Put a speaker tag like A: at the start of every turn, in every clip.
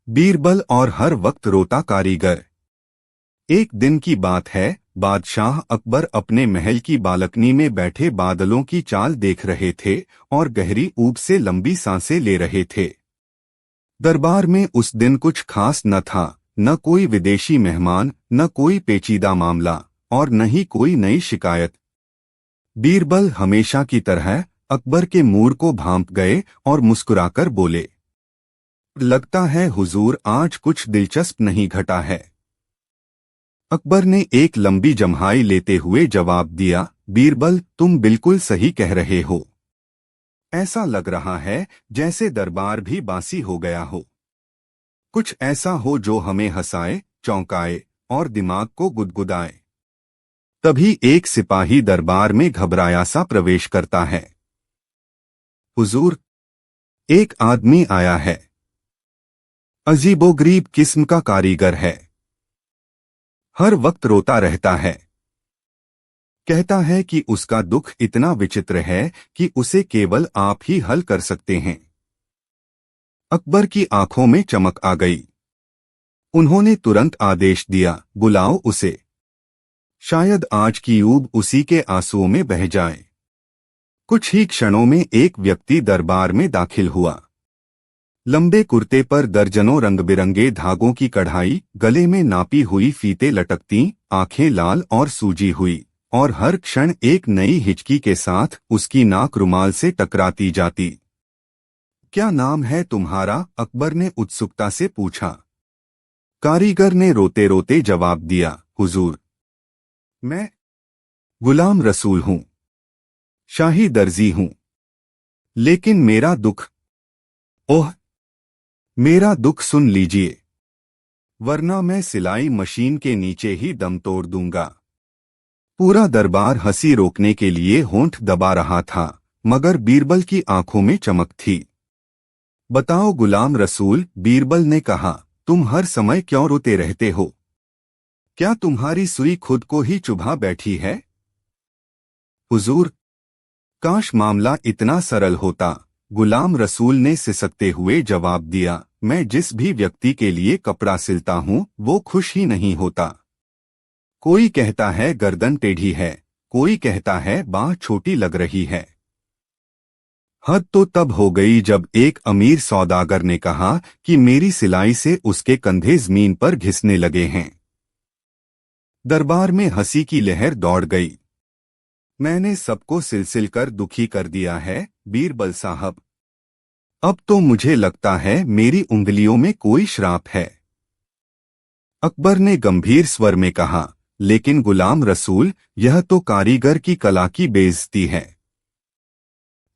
A: बीरबल और हर वक्त रोता कारीगर। एक दिन की बात है, बादशाह अकबर अपने महल की बालकनी में बैठे बादलों की चाल देख रहे थे और गहरी ऊब से लंबी सांसें ले रहे थे। दरबार में उस दिन कुछ खास न था, न कोई विदेशी मेहमान, न कोई पेचीदा मामला और न ही कोई नई शिकायत। बीरबल हमेशा की तरह अकबर के मूड को भांप गए और मुस्कुराकर बोले, लगता है हुजूर आज कुछ दिलचस्प नहीं घटा है। अकबर ने एक लंबी जम्हाई लेते हुए जवाब दिया, बीरबल तुम बिल्कुल सही कह रहे हो। ऐसा लग रहा है जैसे दरबार भी बासी हो गया हो। कुछ ऐसा हो जो हमें हंसाए, चौंकाए और दिमाग को गुदगुदाए। तभी एक सिपाही दरबार में घबराया सा प्रवेश करता है। हुजूर, एक आदमी आया है। अजीबोगरीब किस्म का कारीगर है। हर वक्त रोता रहता है। कहता है कि उसका दुख इतना विचित्र है कि उसे केवल आप ही हल कर सकते हैं। अकबर की आंखों में चमक आ गई। उन्होंने तुरंत आदेश दिया, बुलाओ उसे। शायद आज की ऊब उसी के आंसुओं में बह जाए। कुछ ही क्षणों में एक व्यक्ति दरबार में दाखिल हुआ। लंबे कुर्ते पर दर्जनों रंग-बिरंगे धागों की कढ़ाई, गले में नापी हुई फीते लटकती, आंखें लाल और सूजी हुई, और हर क्षण एक नई हिचकी के साथ उसकी नाक रुमाल से टकराती जाती। क्या नाम है तुम्हारा? अकबर ने उत्सुकता से पूछा। कारीगर ने रोते रोते जवाब दिया, हुजूर, मैं गुलाम रसूल हूं, शाही दर्जी हूं। लेकिन मेरा दुख, ओह, मेरा दुख सुन लीजिए, वरना मैं सिलाई मशीन के नीचे ही दम तोड़ दूंगा। पूरा दरबार हंसी रोकने के लिए होंठ दबा रहा था, मगर बीरबल की आंखों में चमक थी। बताओ गुलाम रसूल, बीरबल ने कहा, तुम हर समय क्यों रोते रहते हो? क्या तुम्हारी सुई खुद को ही चुभा बैठी है? हुजूर, काश मामला इतना सरल होता, गुलाम रसूल ने सिसकते हुए जवाब दिया, मैं जिस भी व्यक्ति के लिए कपड़ा सिलता हूं वो खुश ही नहीं होता। कोई कहता है गर्दन टेढ़ी है, कोई कहता है बांह छोटी लग रही है। हद तो तब हो गई जब एक अमीर सौदागर ने कहा कि मेरी सिलाई से उसके कंधे जमीन पर घिसने लगे हैं। दरबार में हंसी की लहर दौड़ गई। मैंने सबको सिलसिल कर दुखी कर दिया है, बीरबल साहब। अब तो मुझे लगता है मेरी उंगलियों में कोई श्राप है। अकबर ने गंभीर स्वर में कहा, लेकिन गुलाम रसूल, यह तो कारीगर की कला की बेइज्जती है।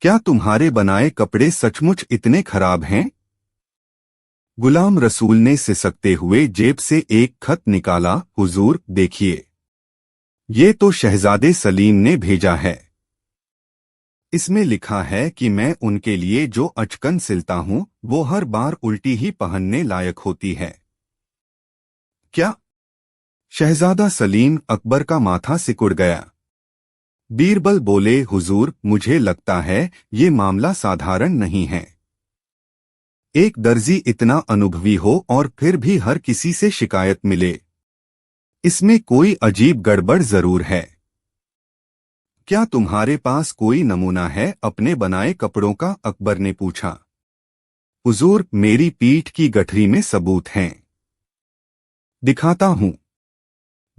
A: क्या तुम्हारे बनाए कपड़े सचमुच इतने खराब हैं? गुलाम रसूल ने सिसकते हुए जेब से एक खत निकाला, हुजूर, देखिए, ये तो शहजादे सलीम ने भेजा है। इसमें लिखा है कि मैं उनके लिए जो अचकन सिलता हूं वो हर बार उल्टी ही पहनने लायक होती है। क्या? शहजादा सलीम? अकबर का माथा सिकुड़ गया। बीरबल बोले, हुजूर, मुझे लगता है ये मामला साधारण नहीं है। एक दर्जी इतना अनुभवी हो और फिर भी हर किसी से शिकायत मिले, इसमें कोई अजीब गड़बड़ जरूर है। क्या तुम्हारे पास कोई नमूना है अपने बनाए कपड़ों का? अकबर ने पूछा। हुजूर, मेरी पीठ की गठरी में सबूत हैं। दिखाता हूं।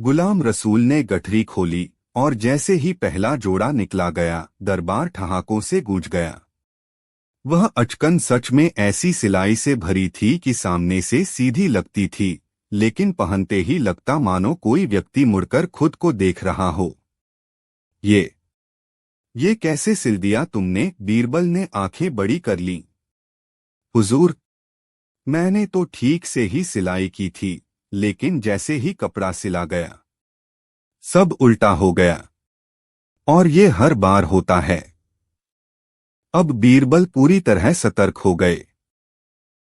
A: गुलाम रसूल ने गठरी खोली और जैसे ही पहला जोड़ा निकला गया, दरबार ठहाकों से गूंज गया। वह अचकन सच में ऐसी सिलाई से भरी थी कि सामने से सीधी लगती थी, लेकिन पहनते ही लगता मानो कोई व्यक्ति मुड़कर खुद को देख रहा हो। ये कैसे सिल दिया तुमने? बीरबल ने आंखें बड़ी कर लीं। हुजूर, मैंने तो ठीक से ही सिलाई की थी, लेकिन जैसे ही कपड़ा सिला गया, सब उल्टा हो गया। और ये हर बार होता है। अब बीरबल पूरी तरह सतर्क हो गए।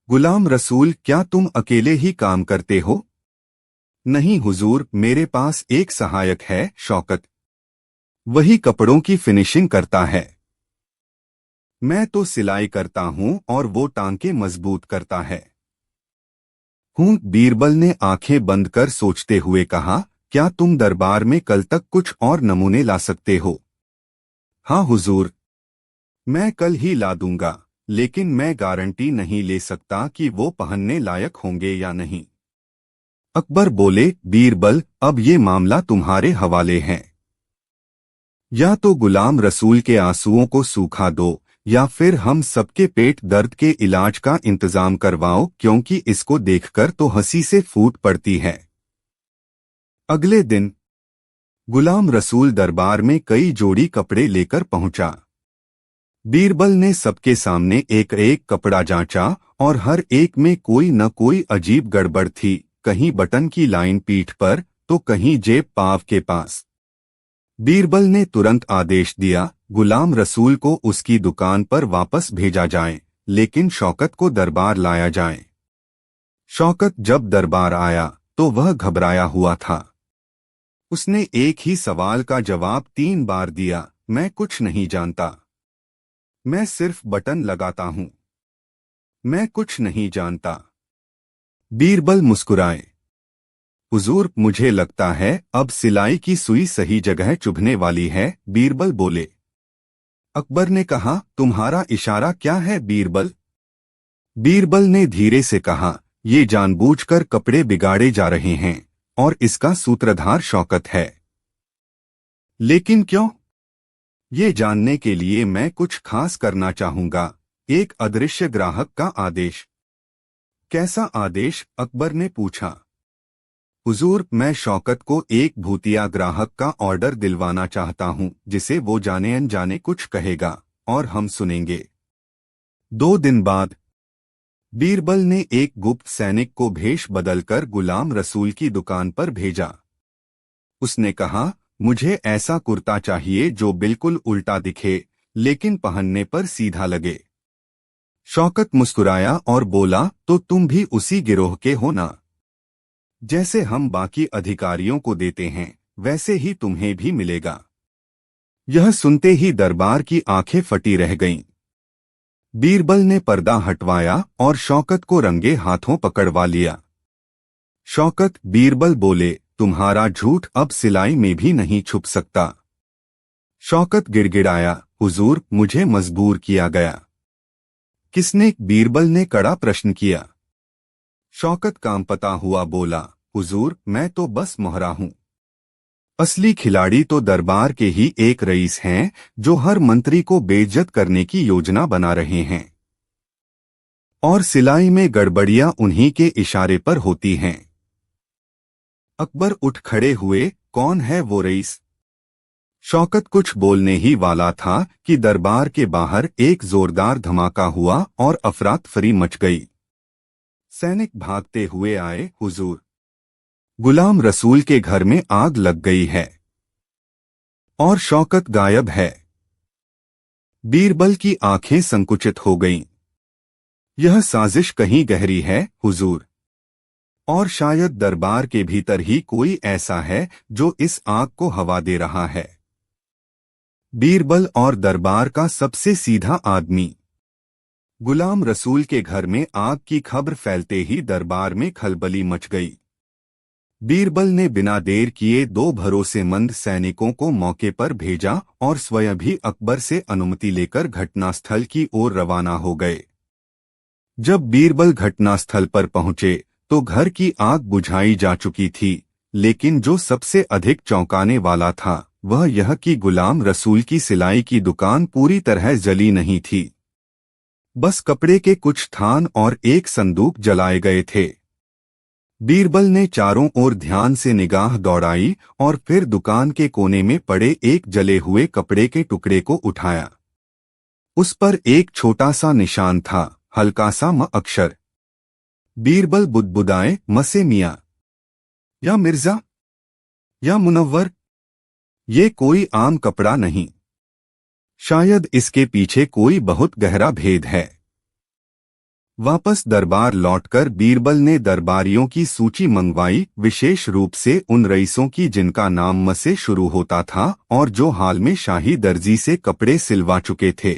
A: गुलाम रसूल, क्या तुम अकेले ही काम करते हो? नहीं हुजूर, मेरे पास एक सहायक है, शौकत। वही कपड़ों की फिनिशिंग करता है। मैं तो सिलाई करता हूं और वो टांके मजबूत करता है। हूँ, बीरबल ने आंखें बंद कर सोचते हुए कहा। क्या तुम दरबार में कल तक कुछ और नमूने ला सकते हो? हाँ हुजूर, मैं कल ही ला दूंगा, लेकिन मैं गारंटी नहीं ले सकता कि वो पहनने लायक होंगे या नहीं। अकबर बोले, बीरबल, अब ये मामला तुम्हारे हवाले है। या तो गुलाम रसूल के आंसुओं को सूखा दो, या फिर हम सबके पेट दर्द के इलाज का इंतजाम करवाओ, क्योंकि इसको देखकर तो हंसी से फूट पड़ती है। अगले दिन गुलाम रसूल दरबार में कई जोड़ी कपड़े लेकर पहुंचा। बीरबल ने सबके सामने एक एक कपड़ा जांचा और हर एक में कोई न कोई अजीब गड़बड़ थी। कहीं बटन की लाइन पीठ पर, तो कहीं जेब पाव के पास। बीरबल ने तुरंत आदेश दिया, गुलाम रसूल को उसकी दुकान पर वापस भेजा जाए, लेकिन शौकत को दरबार लाया जाए। शौकत जब दरबार आया तो वह घबराया हुआ था। उसने एक ही सवाल का जवाब 3 बार दिया, मैं कुछ नहीं जानता। मैं सिर्फ बटन लगाता हूं। मैं कुछ नहीं जानता। बीरबल मुस्कुराए। हुजूर, मुझे लगता है अब सिलाई की सुई सही जगह चुभने वाली है, बीरबल बोले। अकबर ने कहा, तुम्हारा इशारा क्या है बीरबल? बीरबल ने धीरे से कहा, ये जानबूझकर कपड़े बिगाड़े जा रहे हैं और इसका सूत्रधार शौकत है। लेकिन क्यों? ये जानने के लिए मैं कुछ खास करना चाहूंगा। एक अदृश्य ग्राहक का आदेश। कैसा आदेश? अकबर ने पूछा। हुजूर, मैं शौकत को एक भूतिया ग्राहक का ऑर्डर दिलवाना चाहता हूं, जिसे वो जाने अनजाने कुछ कहेगा और हम सुनेंगे। 2 दिन बाद बीरबल ने एक गुप्त सैनिक को भेष बदलकर गुलाम रसूल की दुकान पर भेजा। उसने कहा, मुझे ऐसा कुर्ता चाहिए जो बिल्कुल उल्टा दिखे, लेकिन पहनने पर सीधा लगे। शौकत मुस्कुराया और बोला, तो तुम भी उसी गिरोह के हो ना? जैसे हम बाकी अधिकारियों को देते हैं, वैसे ही तुम्हें भी मिलेगा। यह सुनते ही दरबार की आंखें फटी रह गईं। बीरबल ने पर्दा हटवाया और शौकत को रंगे हाथों पकड़वा लिया। शौकत, बीरबल बोले, तुम्हारा झूठ अब सिलाई में भी नहीं छुप सकता। शौकत गिड़गिड़ाया, हुजूर, मुझे मजबूर किया गया। किसने? बीरबल ने कड़ा प्रश्न किया। शौकत कांपता हुआ बोला, हुजूर, मैं तो बस मोहरा हूं। असली खिलाड़ी तो दरबार के ही एक रईस हैं, जो हर मंत्री को बेइज्जत करने की योजना बना रहे हैं। और सिलाई में गड़बड़ियां उन्हीं के इशारे पर होती हैं। अकबर उठ खड़े हुए, कौन है वो रईस? शौकत कुछ बोलने ही वाला था कि दरबार के बाहर एक जोरदार धमाका हुआ और अफरातफरी मच गई। सैनिक भागते हुए आए, हुजूर, गुलाम रसूल के घर में आग लग गई है और शौकत गायब है। बीरबल की आंखें संकुचित हो गईं। यह साजिश कहीं गहरी है, हुजूर, और शायद दरबार के भीतर ही कोई ऐसा है जो इस आग को हवा दे रहा है। बीरबल और दरबार का सबसे सीधा आदमी। गुलाम रसूल के घर में आग की खबर फैलते ही दरबार में खलबली मच गई। बीरबल ने बिना देर किए 2 भरोसेमंद सैनिकों को मौके पर भेजा और स्वयं भी अकबर से अनुमति लेकर घटनास्थल की ओर रवाना हो गए। जब बीरबल घटनास्थल पर पहुंचे तो घर की आग बुझाई जा चुकी थी, लेकिन जो सबसे अधिक चौंकाने वाला था वह यह कि गुलाम रसूल की सिलाई की दुकान पूरी तरह जली नहीं थी। बस कपड़े के कुछ थान और एक संदूक जलाए गए थे। बीरबल ने चारों ओर ध्यान से निगाह दौड़ाई और फिर दुकान के कोने में पड़े एक जले हुए कपड़े के टुकड़े को उठाया। उस पर एक छोटा सा निशान था, हल्का सा म अक्षर। बीरबल बुदबुदाए, मसे मियां, या मिर्जा, या मुनव्वर, ये कोई आम कपड़ा नहीं। शायद इसके पीछे कोई बहुत गहरा भेद है। वापस दरबार लौटकर बीरबल ने दरबारियों की सूची मंगवाई, विशेष रूप से उन रईसों की जिनका नाम म से शुरू होता था और जो हाल में शाही दर्जी से कपड़े सिलवा चुके थे।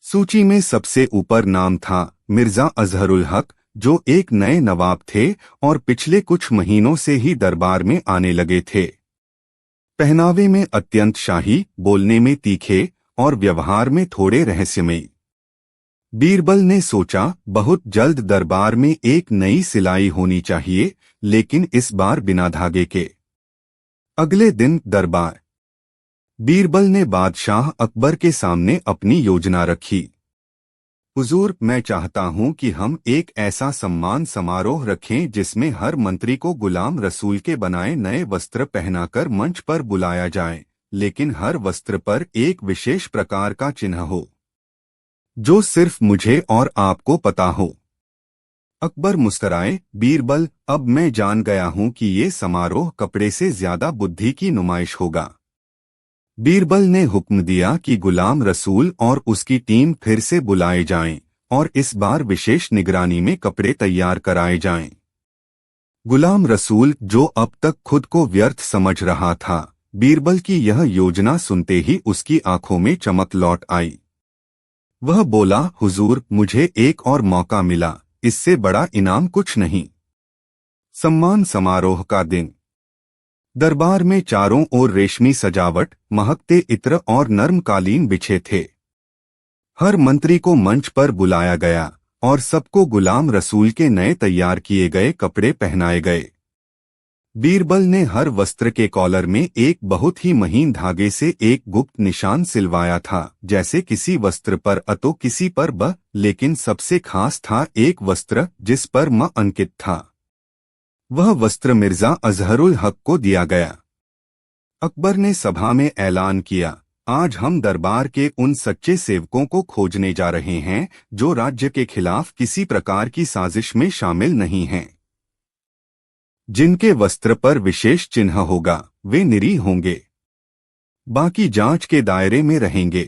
A: सूची में सबसे ऊपर नाम था मिर्जा अजहरुल हक, जो एक नए नवाब थे और पिछले कुछ महीनों से ही दरबार में आने लगे थे। पहनावे में अत्यंत शाही, बोलने में तीखे और व्यवहार में थोड़े रहस्यमयी। बीरबल ने सोचा, बहुत जल्द दरबार में एक नई सिलाई होनी चाहिए, लेकिन इस बार बिना धागे के। अगले दिन दरबार। बीरबल ने बादशाह अकबर के सामने अपनी योजना रखी। हुजूर, मैं चाहता हूं कि हम एक ऐसा सम्मान समारोह रखें जिसमें हर मंत्री को गुलाम रसूल के बनाए नए वस्त्र पहनाकर मंच पर बुलाया जाए, लेकिन हर वस्त्र पर एक विशेष प्रकार का चिन्ह हो जो सिर्फ मुझे और आपको पता हो। अकबर मुस्कराए, बीरबल, अब मैं जान गया हूं कि ये समारोह कपड़े से ज्यादा बुद्धि की नुमाइश होगा। बीरबल ने हुक्म दिया कि गुलाम रसूल और उसकी टीम फिर से बुलाए जाएं और इस बार विशेष निगरानी में कपड़े तैयार कराए जाएं। गुलाम रसूल, जो अब तक खुद को व्यर्थ समझ रहा था, बीरबल की यह योजना सुनते ही उसकी आंखों में चमक लौट आई। वह बोला, हुजूर, मुझे एक और मौका मिला, इससे बड़ा इनाम कुछ नहीं। सम्मान समारोह का दिन। दरबार में चारों ओर रेशमी सजावट, महकते इत्र और नर्म कालीन बिछे थे। हर मंत्री को मंच पर बुलाया गया और सबको गुलाम रसूल के नए तैयार किए गए कपड़े पहनाए गए। बीरबल ने हर वस्त्र के कॉलर में एक बहुत ही महीन धागे से एक गुप्त निशान सिलवाया था, जैसे किसी वस्त्र पर अ तो किसी पर ब, लेकिन सबसे खास था एक वस्त्र जिस पर म अंकित था। वह वस्त्र मिर्जा अजहरुल हक को दिया गया। अकबर ने सभा में ऐलान किया, आज हम दरबार के उन सच्चे सेवकों को खोजने जा रहे हैं जो राज्य के खिलाफ किसी प्रकार की साजिश में शामिल नहीं हैं। जिनके वस्त्र पर विशेष चिन्ह होगा वे निरीह होंगे, बाकी जांच के दायरे में रहेंगे।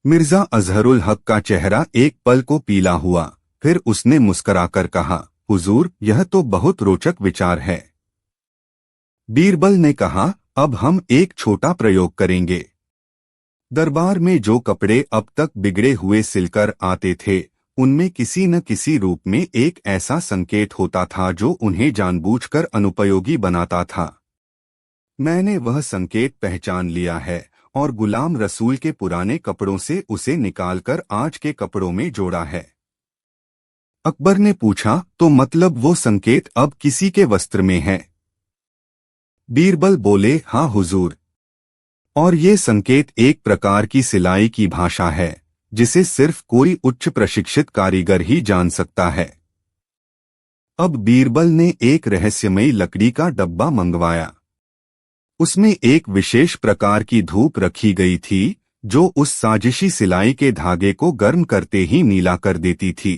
A: मिर्जा अजहरुल हक का चेहरा एक पल को पीला हुआ, फिर उसने मुस्कराकर कहा, हुजूर, यह तो बहुत रोचक विचार है। बीरबल ने कहा, अब हम एक छोटा प्रयोग करेंगे। दरबार में जो कपड़े अब तक बिगड़े हुए सिलकर आते थे, उनमें किसी न किसी रूप में एक ऐसा संकेत होता था जो उन्हें जानबूझकर अनुपयोगी बनाता था। मैंने वह संकेत पहचान लिया है और गुलाम रसूल के पुराने कपड़ों से उसे निकालकर आज के कपड़ों में जोड़ा है। अकबर ने पूछा, तो मतलब वो संकेत अब किसी के वस्त्र में है? बीरबल बोले, हाँ हुजूर, और ये संकेत एक प्रकार की सिलाई की भाषा है जिसे सिर्फ कोई उच्च प्रशिक्षित कारीगर ही जान सकता है। अब बीरबल ने एक रहस्यमयी लकड़ी का डब्बा मंगवाया। उसमें एक विशेष प्रकार की धूप रखी गई थी जो उस साजिशी सिलाई के धागे को गर्म करते ही नीला कर देती थी।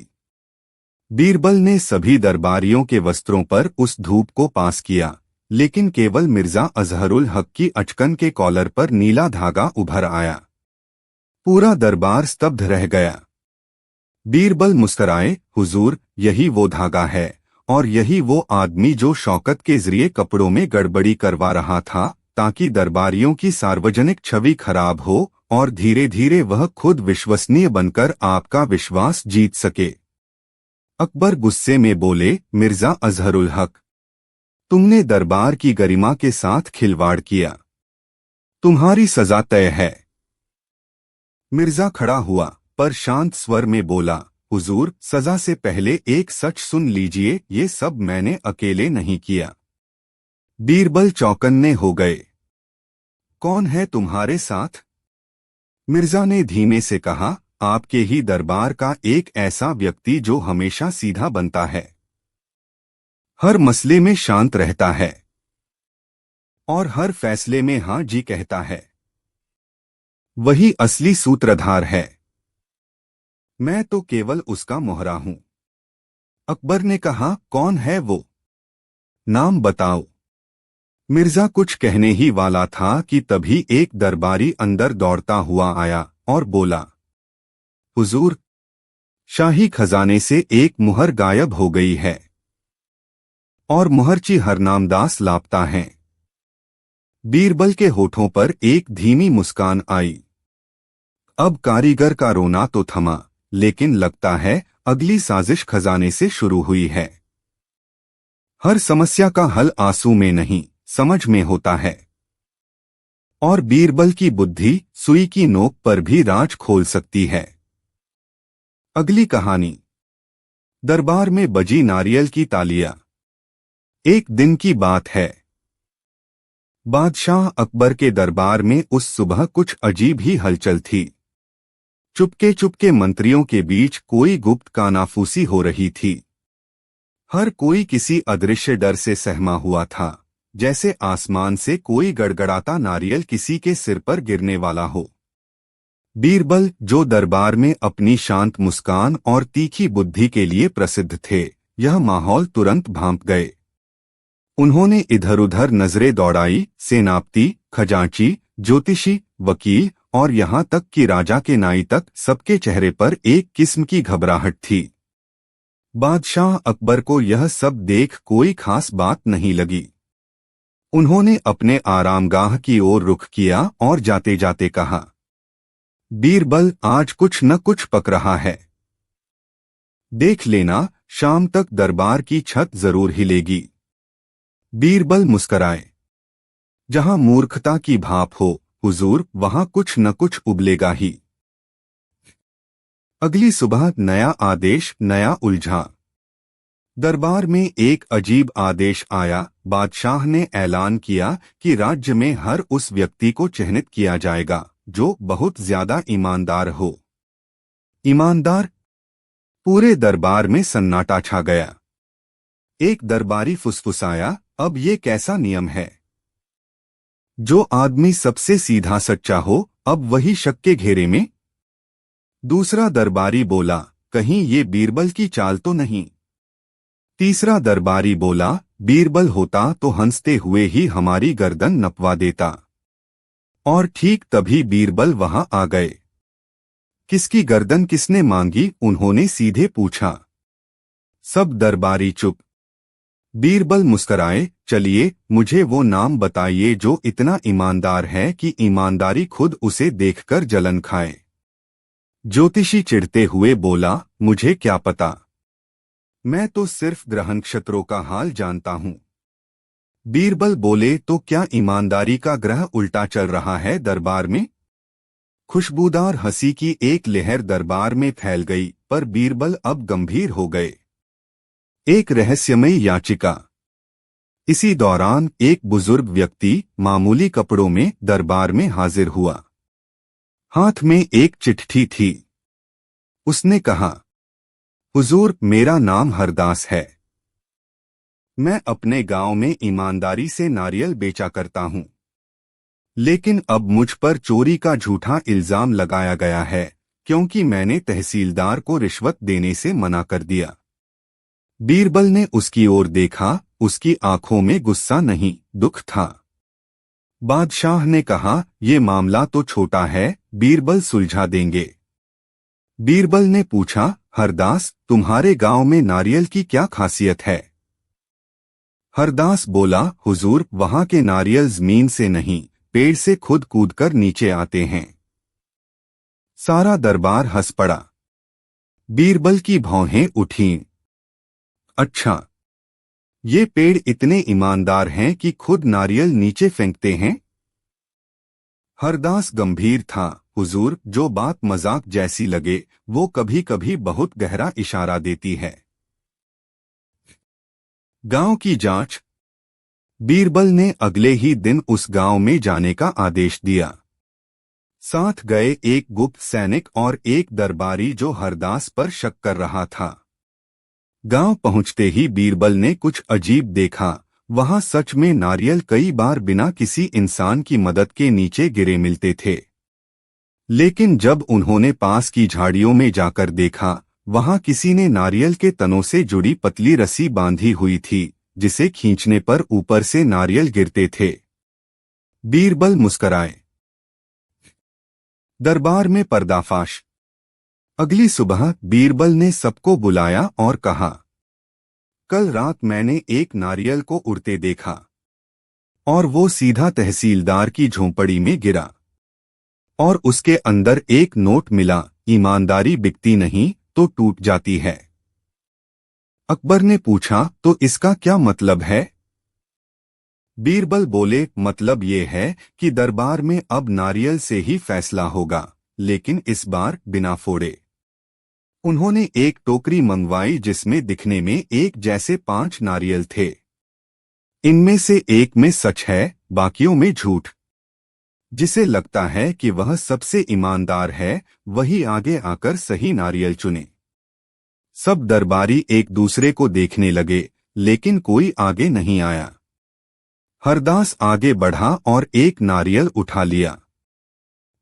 A: बीरबल ने सभी दरबारियों के वस्त्रों पर उस धूप को पास किया, लेकिन केवल मिर्जा अजहरुल हक की अचकन के कॉलर पर नीला धागा उभर आया। पूरा दरबार स्तब्ध रह गया। बीरबल मुस्कराए, हुजूर, यही वो धागा है और यही वो आदमी जो शौकत के जरिए कपड़ों में गड़बड़ी करवा रहा था ताकि दरबारियों की सार्वजनिक छवि खराब हो और धीरे धीरे वह खुद विश्वसनीय बनकर आपका विश्वास जीत सके। अकबर गुस्से में बोले, मिर्जा अजहरुल हक, तुमने दरबार की गरिमा के साथ खिलवाड़ किया। तुम्हारी सजा तय है। मिर्जा खड़ा हुआ पर शांत स्वर में बोला, हुजूर, सजा से पहले एक सच सुन लीजिए, ये सब मैंने अकेले नहीं किया। बीरबल चौकन्ने हो गए। कौन है तुम्हारे साथ? मिर्जा ने धीमे से कहा, आपके ही दरबार का एक ऐसा व्यक्ति जो हमेशा सीधा बनता है, हर मसले में शांत रहता है और हर फैसले में हाँ जी कहता है। वही असली सूत्रधार है। मैं तो केवल उसका मोहरा हूं। अकबर ने कहा, कौन है वो? नाम बताओ। मिर्जा कुछ कहने ही वाला था कि तभी एक दरबारी अंदर दौड़ता हुआ आया और बोला, हुजूर, शाही खजाने से एक मुहर गायब हो गई है और मुहरची हरनामदास लापता हैं। बीरबल के होठों पर एक धीमी मुस्कान आई। अब कारीगर का रोना तो थमा, लेकिन लगता है अगली साजिश खजाने से शुरू हुई है। हर समस्या का हल आंसू में नहीं, समझ में होता है। और बीरबल की बुद्धि सुई की नोक पर भी राज खोल सकती है। अगली कहानी। दरबार में बजी नारियल की तालियां। एक दिन की बात है। बादशाह अकबर के दरबार में उस सुबह कुछ अजीब ही हलचल थी। चुपके चुपके मंत्रियों के बीच कोई गुप्त कानाफूसी हो रही थी। हर कोई किसी अदृश्य डर से सहमा हुआ था, जैसे आसमान से कोई गड़गड़ाता नारियल किसी के सिर पर गिरने वाला हो। बीरबल, जो दरबार में अपनी शांत मुस्कान और तीखी बुद्धि के लिए प्रसिद्ध थे, यह माहौल तुरंत भांप गए। उन्होंने इधर उधर नजरें दौड़ाई। सेनापति, खजांची, ज्योतिषी, वकील और यहाँ तक कि राजा के नाई तक, सबके चेहरे पर एक किस्म की घबराहट थी। बादशाह अकबर को यह सब देख कोई खास बात नहीं लगी। उन्होंने अपने आरामगाह की ओर रुख किया और जाते जाते कहा, बीरबल, आज कुछ न कुछ पक रहा है। देख लेना, शाम तक दरबार की छत जरूर हिलेगी। बीरबल मुस्कराए। जहां मूर्खता की भाप हो हुजूर, वहां कुछ न कुछ उबलेगा ही। अगली सुबह नया आदेश, नया उलझा। दरबार में एक अजीब आदेश आया। बादशाह ने ऐलान किया कि राज्य में हर उस व्यक्ति को चिन्हित किया जाएगा जो बहुत ज्यादा ईमानदार हो। ईमानदार? पूरे दरबार में सन्नाटा छा गया। एक दरबारी फुसफुसाया, अब ये कैसा नियम है? जो आदमी सबसे सीधा सच्चा हो, अब वही शक के घेरे में? दूसरा दरबारी बोला, कहीं ये बीरबल की चाल तो नहीं? तीसरा दरबारी बोला, बीरबल होता तो हंसते हुए ही हमारी गर्दन नपवा देता। और ठीक तभी बीरबल वहां आ गए। किसकी गर्दन किसने मांगी? उन्होंने सीधे पूछा। सब दरबारी चुप। बीरबल मुस्कराए, चलिए, मुझे वो नाम बताइए जो इतना ईमानदार है कि ईमानदारी खुद उसे देखकर जलन खाए। ज्योतिषी चिढ़ते हुए बोला, मुझे क्या पता, मैं तो सिर्फ ग्रह नक्षत्रों का हाल जानता हूं। बीरबल बोले, तो क्या ईमानदारी का ग्रह उल्टा चल रहा है दरबार में? खुशबूदार हंसी की एक लहर दरबार में फैल गई, पर बीरबल अब गंभीर हो गए। एक रहस्यमयी याचिका। इसी दौरान एक बुजुर्ग व्यक्ति मामूली कपड़ों में दरबार में हाजिर हुआ। हाथ में एक चिट्ठी थी। उसने कहा, हुजूर, मेरा नाम हरदास है। मैं अपने गांव में ईमानदारी से नारियल बेचा करता हूं। लेकिन अब मुझ पर चोरी का झूठा इल्जाम लगाया गया है, क्योंकि मैंने तहसीलदार को रिश्वत देने से मना कर दिया। बीरबल ने उसकी ओर देखा। उसकी आंखों में गुस्सा नहीं, दुख था। बादशाह ने कहा, यह मामला तो छोटा है, बीरबल सुलझा देंगे। बीरबल ने पूछा, हरदास, तुम्हारे गांव में नारियल की क्या खासियत है? हरदास बोला, हुजूर, वहां के नारियल जमीन से नहीं, पेड़ से खुद कूदकर नीचे आते हैं। सारा दरबार हंस पड़ा। बीरबल की भौहें उठीं। अच्छा, ये पेड़ इतने ईमानदार हैं कि खुद नारियल नीचे फेंकते हैं? हरदास गंभीर था। हुजूर, जो बात मजाक जैसी लगे, वो कभी कभी बहुत गहरा इशारा देती है। गांव की जांच। बीरबल ने अगले ही दिन उस गांव में जाने का आदेश दिया। साथ गए एक गुप्त सैनिक और एक दरबारी जो हरदास पर शक कर रहा था। गांव पहुंचते ही बीरबल ने कुछ अजीब देखा। वहां सच में नारियल कई बार बिना किसी इंसान की मदद के नीचे गिरे मिलते थे। लेकिन जब उन्होंने पास की झाड़ियों में जाकर देखा, वहां किसी ने नारियल के तनों से जुड़ी पतली रस्सी बांधी हुई थी, जिसे खींचने पर ऊपर से नारियल गिरते थे। बीरबल मुस्कराए। दरबार में पर्दाफाश। अगली सुबह बीरबल ने सबको बुलाया और कहा, कल रात मैंने एक नारियल को उड़ते देखा और वो सीधा तहसीलदार की झोंपड़ी में गिरा और उसके अंदर एक नोट मिला। ईमानदारी बिकती नहीं, तो टूट जाती है। अकबर ने पूछा, तो इसका क्या मतलब है? बीरबल बोले, मतलब ये है कि दरबार में अब नारियल से ही फैसला होगा, लेकिन इस बार बिना फोड़े। उन्होंने एक टोकरी मंगवाई जिसमें दिखने में एक जैसे 5 नारियल थे। इनमें से एक में सच है, बाकियों में झूठ। जिसे लगता है कि वह सबसे ईमानदार है, वही आगे आकर सही नारियल चुने। सब दरबारी एक दूसरे को देखने लगे, लेकिन कोई आगे नहीं आया। हरदास आगे बढ़ा और एक नारियल उठा लिया।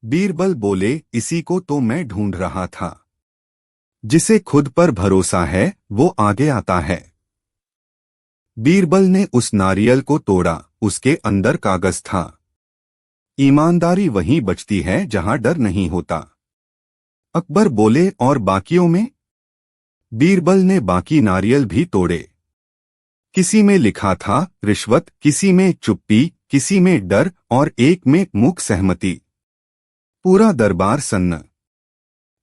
A: बीरबल बोले, इसी को तो मैं ढूंढ रहा था। जिसे खुद पर भरोसा है, वो आगे आता है। बीरबल ने उस नारियल को तोड़ा, उसके अंदर कागज था। ईमानदारी वहीं बचती है जहां डर नहीं होता। अकबर बोले, और बाकियों में? बीरबल ने बाकी नारियल भी तोड़े। किसी में लिखा था रिश्वत, किसी में चुप्पी, किसी में डर और एक में मूक सहमति। पूरा दरबार सन्न।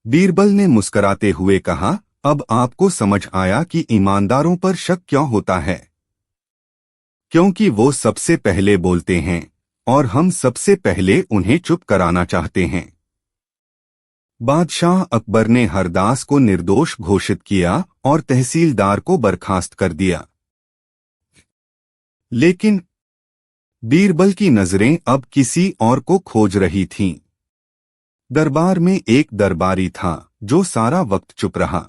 A: बीरबल ने मुस्कराते हुए कहा, अब आपको समझ आया कि ईमानदारों पर शक क्यों होता है। क्योंकि वो सबसे पहले बोलते हैं और हम सबसे पहले उन्हें चुप कराना चाहते हैं। बादशाह अकबर ने हरदास को निर्दोष घोषित किया और तहसीलदार को बर्खास्त कर दिया। लेकिन बीरबल की नजरें अब किसी और को खोज रही थीं। दरबार में एक दरबारी था जो सारा वक्त चुप रहा।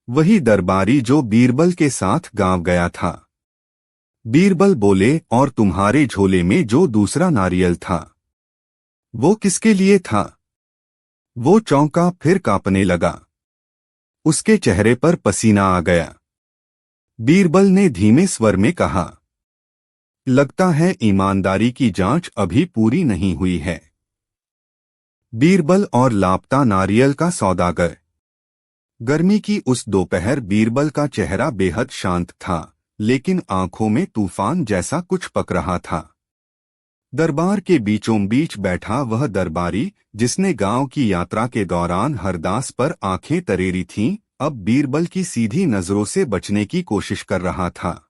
A: वही दरबारी जो बीरबल के साथ गांव गया था। बीरबल बोले, और तुम्हारे झोले में जो दूसरा नारियल था, वो किसके लिए था? वो चौंका, फिर कांपने लगा। उसके चेहरे पर पसीना आ गया। बीरबल ने धीमे स्वर में कहा, लगता है ईमानदारी की जांच अभी पूरी नहीं हुई है। बीरबल और लापता नारियल का सौदागर। गर्मी की उस दोपहर बीरबल का चेहरा बेहद शांत था, लेकिन आंखों में तूफान जैसा कुछ पक रहा था। दरबार के बीचों बीच बैठा वह दरबारी, जिसने गांव की यात्रा के दौरान हरदास पर आंखें तरेरी थीं, अब बीरबल की सीधी नजरों से बचने की कोशिश कर रहा था।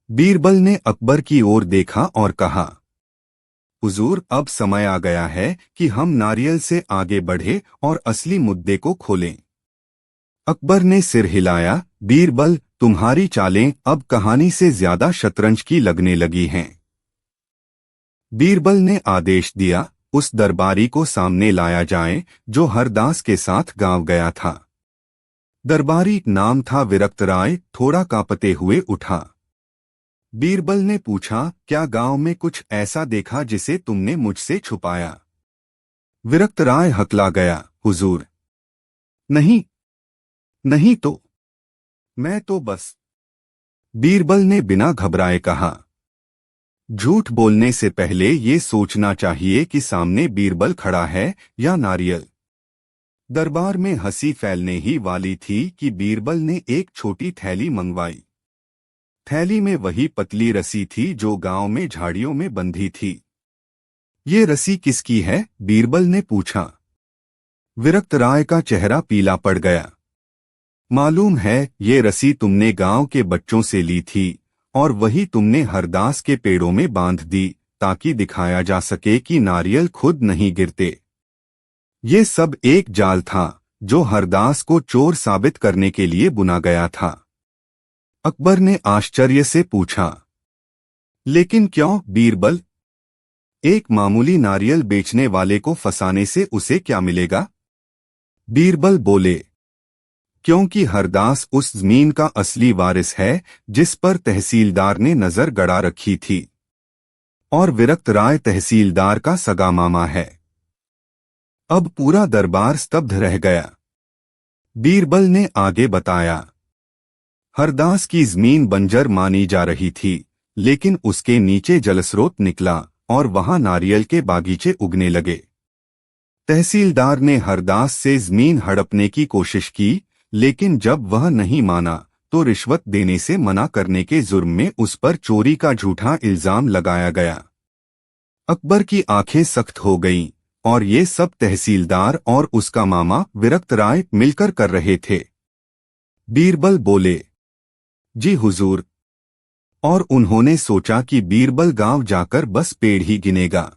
A: बीरबल ने अकबर की ओर देखा और कहा, हुजूर, अब समय आ गया है कि हम नारियल से आगे बढ़े और असली मुद्दे को खोलें। अकबर ने सिर हिलाया, बीरबल, तुम्हारी चालें अब कहानी से ज्यादा शतरंज की लगने लगी हैं। बीरबल ने आदेश दिया, उस दरबारी को सामने लाया जाए जो हरदास के साथ गांव गया था। दरबारी नाम था विरक्त राय, थोड़ा कांपते हुए उठा। बीरबल ने पूछा, क्या गांव में कुछ ऐसा देखा जिसे तुमने मुझसे छुपाया? विरक्त राय हकला गया, हुजूर, नहीं, नहीं तो मैं तो बस। बीरबल ने बिना घबराए कहा। झूठ बोलने से पहले ये सोचना चाहिए कि सामने बीरबल खड़ा है या नारियल। दरबार में हंसी फैलने ही वाली थी कि बीरबल ने एक छोटी थैली मंगवाई। थैली में वही पतली रस्सी थी जो गांव में झाड़ियों में बंधी थी। ये रस्सी किसकी है? बीरबल ने पूछा। विरक्त राय का चेहरा पीला पड़ गया। मालूम है, ये रस्सी तुमने गांव के बच्चों से ली थी और वही तुमने हरदास के पेड़ों में बांध दी ताकि दिखाया जा सके कि नारियल खुद नहीं गिरते। ये सब एक जाल था जो हरदास को चोर साबित करने के लिए बुना गया था। अकबर ने आश्चर्य से पूछा, लेकिन क्यों बीरबल? एक मामूली नारियल बेचने वाले को फंसाने से उसे क्या मिलेगा? बीरबल बोले, क्योंकि हरदास उस जमीन का असली वारिस है जिस पर तहसीलदार ने नजर गड़ा रखी थी, और विरक्त राय तहसीलदार का सगा मामा है। अब पूरा दरबार स्तब्ध रह गया। बीरबल ने आगे बताया, हरदास की जमीन बंजर मानी जा रही थी, लेकिन उसके नीचे जलस्रोत निकला और वहां नारियल के बागीचे उगने लगे। तहसीलदार ने हरदास से जमीन हड़पने की कोशिश की, लेकिन जब वह नहीं माना तो रिश्वत देने से मना करने के जुर्म में उस पर चोरी का झूठा इल्जाम लगाया गया। अकबर की आंखें सख्त हो गईं और ये सब तहसीलदार और उसका मामा विरक्त राय मिलकर कर रहे थे। बीरबल बोले, जी हुजूर। और उन्होंने सोचा कि बीरबल गांव जाकर बस पेड़ ही गिनेगा,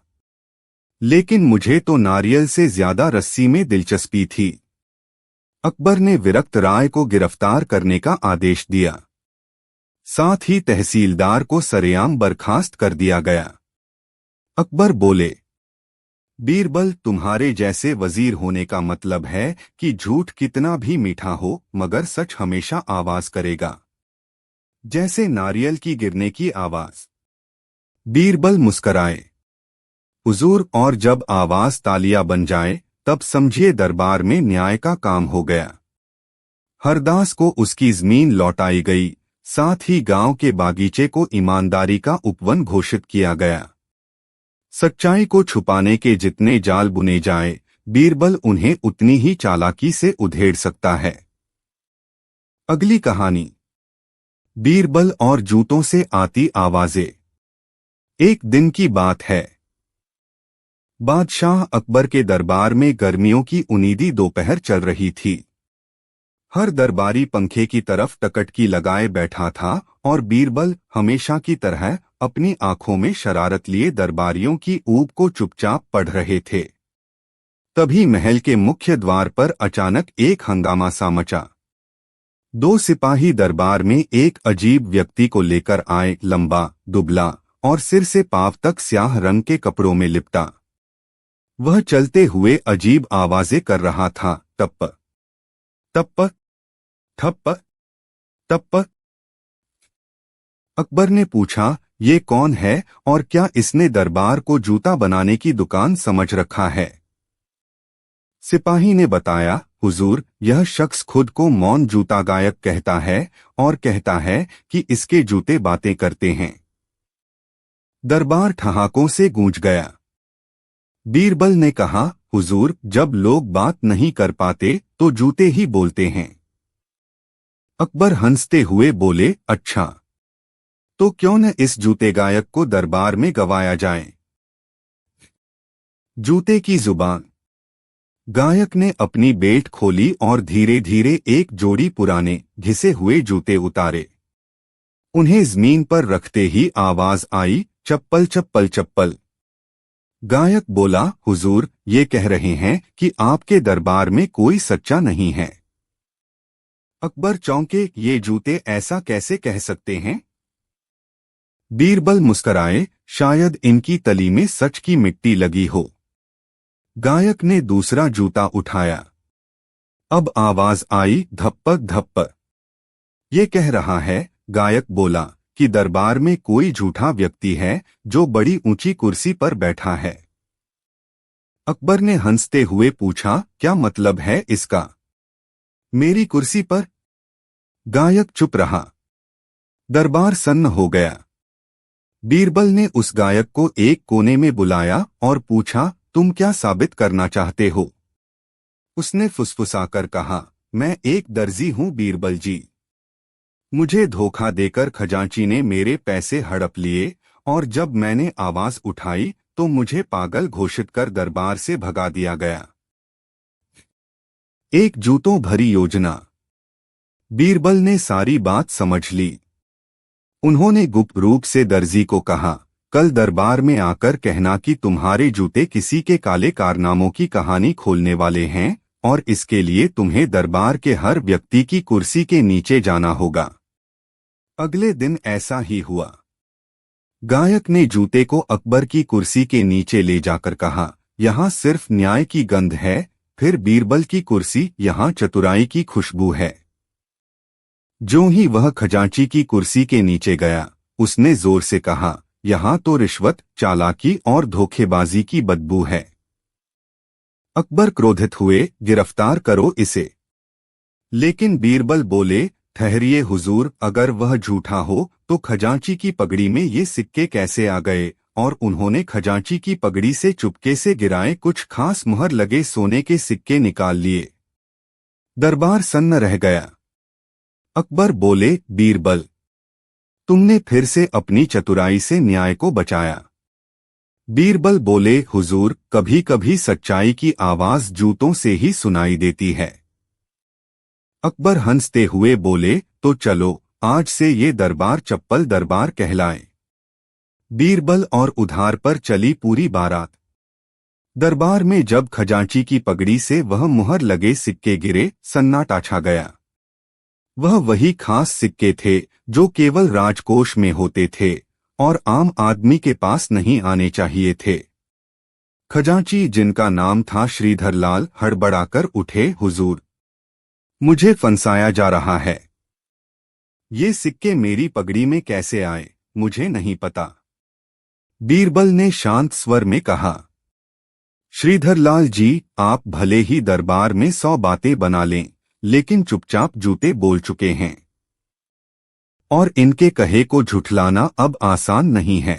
A: लेकिन मुझे तो नारियल से ज्यादा रस्सी में दिलचस्पी थी। अकबर ने विरक्त राय को गिरफ्तार करने का आदेश दिया। साथ ही तहसीलदार को सरेआम बर्खास्त कर दिया गया। अकबर बोले, बीरबल, तुम्हारे जैसे वजीर होने का मतलब है कि झूठ कितना भी मीठा हो मगर सच हमेशा आवाज करेगा, जैसे नारियल की गिरने की आवाज। बीरबल मुस्कराए, हुजूर, और जब आवाज तालिया बन जाए तब समझिए दरबार में न्याय का काम हो गया। हरदास को उसकी जमीन लौटाई गई, साथ ही गांव के बागीचे को ईमानदारी का उपवन घोषित किया गया। सच्चाई को छुपाने के जितने जाल बुने जाए, बीरबल उन्हें उतनी ही चालाकी से उधेड़ सकता है। अगली कहानी, बीरबल और जूतों से आती आवाजें। एक दिन की बात है। बादशाह अकबर के दरबार में गर्मियों की उनीदी दोपहर चल रही थी। हर दरबारी पंखे की तरफ टकटकी लगाए बैठा था और बीरबल हमेशा की तरह अपनी आंखों में शरारत लिए दरबारियों की ऊब को चुपचाप पढ़ रहे थे। तभी महल के मुख्य द्वार पर अचानक एक हंगामा सा मचा। दो सिपाही दरबार में एक अजीब व्यक्ति को लेकर आए, लंबा, दुबला और सिर से पांव तक स्याह रंग के कपड़ों में लिपटा। वह चलते हुए अजीब आवाजें कर रहा था, टप्प टप्प, ठप्प टप्प। अकबर ने पूछा, ये कौन है और क्या इसने दरबार को जूता बनाने की दुकान समझ रखा है? सिपाही ने बताया, हुजूर, यह शख्स खुद को मौन जूता गायक कहता है और कहता है कि इसके जूते बातें करते हैं। दरबार ठहाकों से गूंज गया। बीरबल ने कहा, हुजूर, जब लोग बात नहीं कर पाते तो जूते ही बोलते हैं। अकबर हंसते हुए बोले, अच्छा, तो क्यों न इस जूते गायक को दरबार में गवाया जाए। जूते की जुबान। गायक ने अपनी बेल्ट खोली और धीरे धीरे एक जोड़ी पुराने घिसे हुए जूते उतारे। उन्हें जमीन पर रखते ही आवाज आई, चप्पल चप्पल चप्पल। गायक बोला, हुजूर, ये कह रहे हैं कि आपके दरबार में कोई सच्चा नहीं है। अकबर चौंके, ये जूते ऐसा कैसे कह सकते हैं? बीरबल मुस्कराए, शायद इनकी तली में सच की मिट्टी लगी हो। गायक ने दूसरा जूता उठाया। अब आवाज आई, धप्प धप्प। ये कह रहा है, गायक बोला, कि दरबार में कोई झूठा व्यक्ति है जो बड़ी ऊंची कुर्सी पर बैठा है। अकबर ने हंसते हुए पूछा, क्या मतलब है इसका? मेरी कुर्सी पर? गायक चुप रहा। दरबार सन्न हो गया। बीरबल ने उस गायक को एक कोने में बुलाया और पूछा, तुम क्या साबित करना चाहते हो? उसने फुसफुसाकर कहा, मैं एक दर्जी हूं बीरबल जी। मुझे धोखा देकर खजांची ने मेरे पैसे हड़प लिए और जब मैंने आवाज उठाई तो मुझे पागल घोषित कर दरबार से भगा दिया गया। एक जूतों भरी योजना। बीरबल ने सारी बात समझ ली। उन्होंने गुप्त रूप से दर्जी को कहा, कल दरबार में आकर कहना कि तुम्हारे जूते किसी के काले कारनामों की कहानी खोलने वाले हैं और इसके लिए तुम्हें दरबार के हर व्यक्ति की कुर्सी के नीचे जाना होगा। अगले दिन ऐसा ही हुआ। गायक ने जूते को अकबर की कुर्सी के नीचे ले जाकर कहा, यहाँ सिर्फ न्याय की गंध है। फिर बीरबल की कुर्सी, यहाँ चतुराई की खुशबू है। जो ही वह खजांची की कुर्सी के नीचे गया, उसने जोर से कहा, यहाँ तो रिश्वत, चालाकी और धोखेबाजी की बदबू है। अकबर क्रोधित हुए, गिरफ्तार करो इसे। लेकिन बीरबल बोले, ठहरिए हुजूर, अगर वह झूठा हो तो खजांची की पगड़ी में ये सिक्के कैसे आ गए? और उन्होंने खजांची की पगड़ी से चुपके से गिराए कुछ खास मुहर लगे सोने के सिक्के निकाल लिए। दरबार सन्न रह गया। अकबर बोले, बीरबल, तुमने फिर से अपनी चतुराई से न्याय को बचाया। बीरबल बोले, हुजूर, कभी कभी सच्चाई की आवाज जूतों से ही सुनाई देती है। अकबर हंसते हुए बोले, तो चलो, आज से ये दरबार चप्पल दरबार कहलाए। बीरबल और उधार पर चली पूरी बारात। दरबार में जब खजांची की पगड़ी से वह मुहर लगे सिक्के गिरे, सन्नाटा छा गया। वह वही खास सिक्के थे जो केवल राजकोष में होते थे और आम आदमी के पास नहीं आने चाहिए थे। खजांची, जिनका नाम था श्रीधरलाल, हड़बड़ाकर उठे, हुजूर, मुझे फंसाया जा रहा है। ये सिक्के मेरी पगड़ी में कैसे आए, मुझे नहीं पता। बीरबल ने शांत स्वर में कहा, श्रीधरलाल जी, आप भले ही दरबार में 100 बातें बना लें, लेकिन चुपचाप जूते बोल चुके हैं और इनके कहे को झुठलाना अब आसान नहीं है।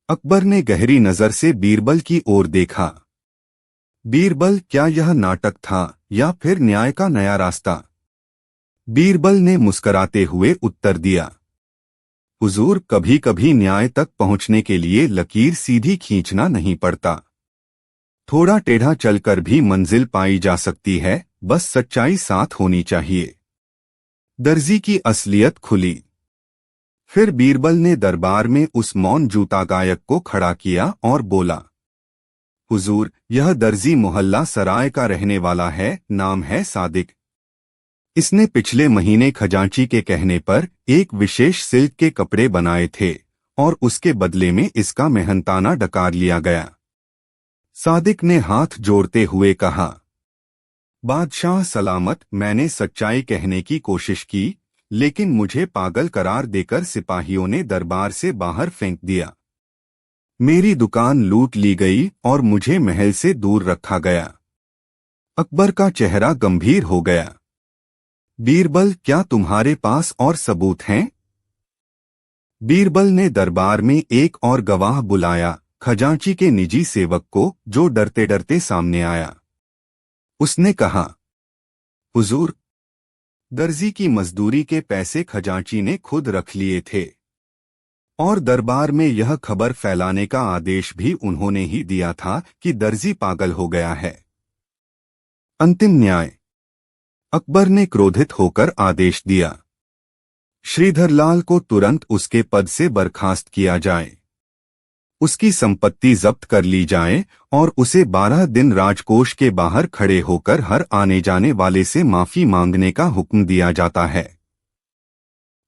A: अकबर ने गहरी नजर से बीरबल की ओर देखा। बीरबल, क्या यह नाटक था या फिर न्याय का नया रास्ता? बीरबल ने मुस्कराते हुए उत्तर दिया, हुजूर, कभी कभी न्याय तक पहुंचने के लिए लकीर सीधी खींचना नहीं पड़ता। थोड़ा टेढ़ा चलकर भी मंजिल पाई जा सकती है, बस सच्चाई साथ होनी चाहिए। दर्जी की असलियत खुली। फिर बीरबल ने दरबार में उस मौन जूता गायक को खड़ा किया और बोला, हुजूर, यह दर्जी मोहल्ला सराय का रहने वाला है, नाम है सादिक। इसने पिछले महीने खजांची के कहने पर एक विशेष सिल्क के कपड़े बनाए थे और उसके बदले में इसका मेहनताना डकार लिया गया। सादिक ने हाथ जोड़ते हुए कहा, बादशाह सलामत, मैंने सच्चाई कहने की कोशिश की, लेकिन मुझे पागल करार देकर सिपाहियों ने दरबार से बाहर फेंक दिया। मेरी दुकान लूट ली गई और मुझे महल से दूर रखा गया। अकबर का चेहरा गंभीर हो गया। बीरबल, क्या तुम्हारे पास और सबूत हैं? बीरबल ने दरबार में एक और गवाह बुलाया, खजांची के निजी सेवक को, जो डरते डरते सामने आया। उसने कहा, हुजूर, दर्जी की मजदूरी के पैसे खजांची ने खुद रख लिए थे और दरबार में यह खबर फैलाने का आदेश भी उन्होंने ही दिया था कि दर्जी पागल हो गया है। अंतिम न्याय। अकबर ने क्रोधित होकर आदेश दिया, श्रीधरलाल को तुरंत उसके पद से बर्खास्त किया जाए, उसकी संपत्ति जब्त कर ली जाए और उसे 12 दिन राजकोष के बाहर खड़े होकर हर आने जाने वाले से माफी मांगने का हुक्म दिया जाता है।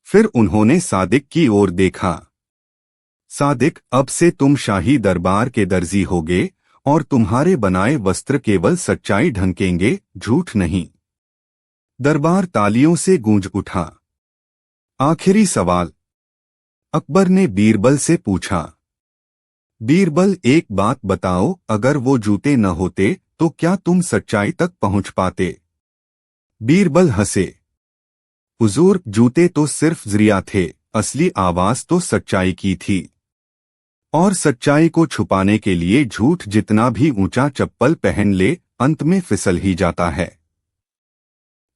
A: फिर उन्होंने सादिक की ओर देखा। सादिक, अब से तुम शाही दरबार के दर्जी होगे और तुम्हारे बनाए वस्त्र केवल सच्चाई ढंकेंगे, झूठ नहीं। दरबार तालियों से गूंज उठा। आखिरी सवाल, अकबर ने बीरबल से पूछा। बीरबल, एक बात बताओ, अगर वो जूते न होते तो क्या तुम सच्चाई तक पहुंच पाते? बीरबल हंसे, हुजूर, जूते तो सिर्फ जरिया थे, असली आवाज तो सच्चाई की थी और सच्चाई को छुपाने के लिए झूठ जितना भी ऊंचा चप्पल पहन ले, अंत में फिसल ही जाता है।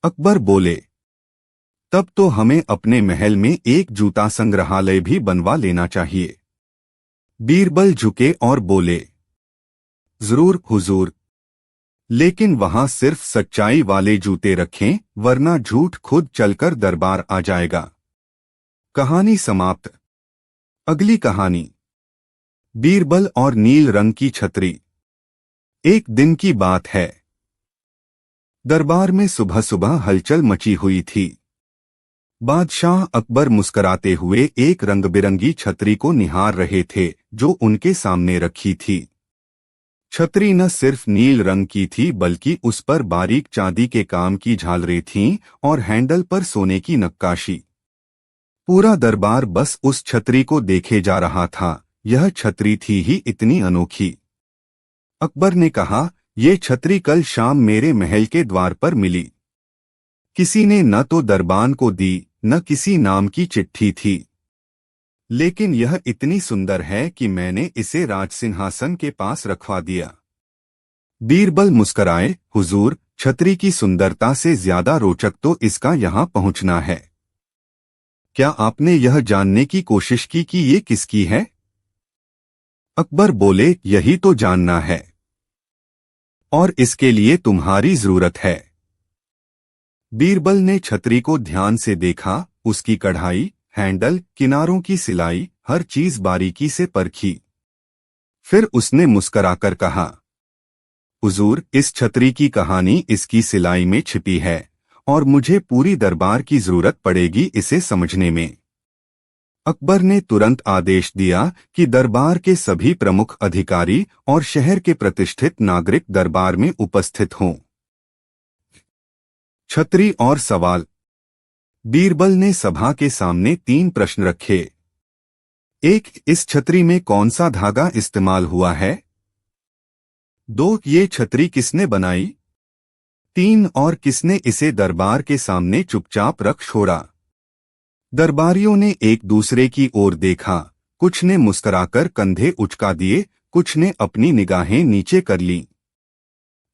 A: अकबर बोले, तब तो हमें अपने महल में एक जूता संग्रहालय भी बनवा लेना चाहिए। बीरबल झुके और बोले, जरूर हुजूर, लेकिन वहां सिर्फ सच्चाई वाले जूते रखें, वरना झूठ खुद चलकर दरबार आ जाएगा। कहानी समाप्त। अगली कहानी, बीरबल और नील रंग की छतरी। एक दिन की बात है। दरबार में सुबह सुबह हलचल मची हुई थी। बादशाह अकबर मुस्कराते हुए एक रंग-बिरंगी छतरी को निहार रहे थे जो उनके सामने रखी थी। छतरी न सिर्फ नील रंग की थी बल्कि उस पर बारीक चांदी के काम की झालरें थीं और हैंडल पर सोने की नक्काशी। पूरा दरबार बस उस छतरी को देखे जा रहा था। यह छतरी थी ही इतनी अनोखी। अकबर ने कहा, ये छतरी कल शाम मेरे महल के द्वार पर मिली। किसी ने न तो दरबान को दी, न किसी नाम की चिट्ठी थी, लेकिन यह इतनी सुंदर है कि मैंने इसे राजसिंहासन के पास रखवा दिया। बीरबल मुस्कराए, हुजूर, छतरी की सुंदरता से ज्यादा रोचक तो इसका यहाँ पहुँचना है। क्या आपने यह जानने की कोशिश की कि ये किसकी है? अकबर बोले, यही तो जानना है और इसके लिए तुम्हारी जरूरत है। बीरबल ने छतरी को ध्यान से देखा, उसकी कढ़ाई, हैंडल, किनारों की सिलाई, हर चीज बारीकी से परखी। फिर उसने मुस्कराकर कहा, हुजूर, इस छतरी की कहानी इसकी सिलाई में छिपी है और मुझे पूरी दरबार की जरूरत पड़ेगी इसे समझने में। अकबर ने तुरंत आदेश दिया कि दरबार के सभी प्रमुख अधिकारी और शहर के प्रतिष्ठित नागरिक दरबार में उपस्थित हों। छतरी और सवाल। बीरबल ने सभा के सामने 3 प्रश्न रखे। 1. इस छतरी में कौन सा धागा इस्तेमाल हुआ है? 2. ये छतरी किसने बनाई? 3. और किसने इसे दरबार के सामने चुपचाप रख छोड़ा? दरबारियों ने एक दूसरे की ओर देखा, कुछ ने मुस्कुराकर कंधे उचका दिए, कुछ ने अपनी निगाहें नीचे कर लीं।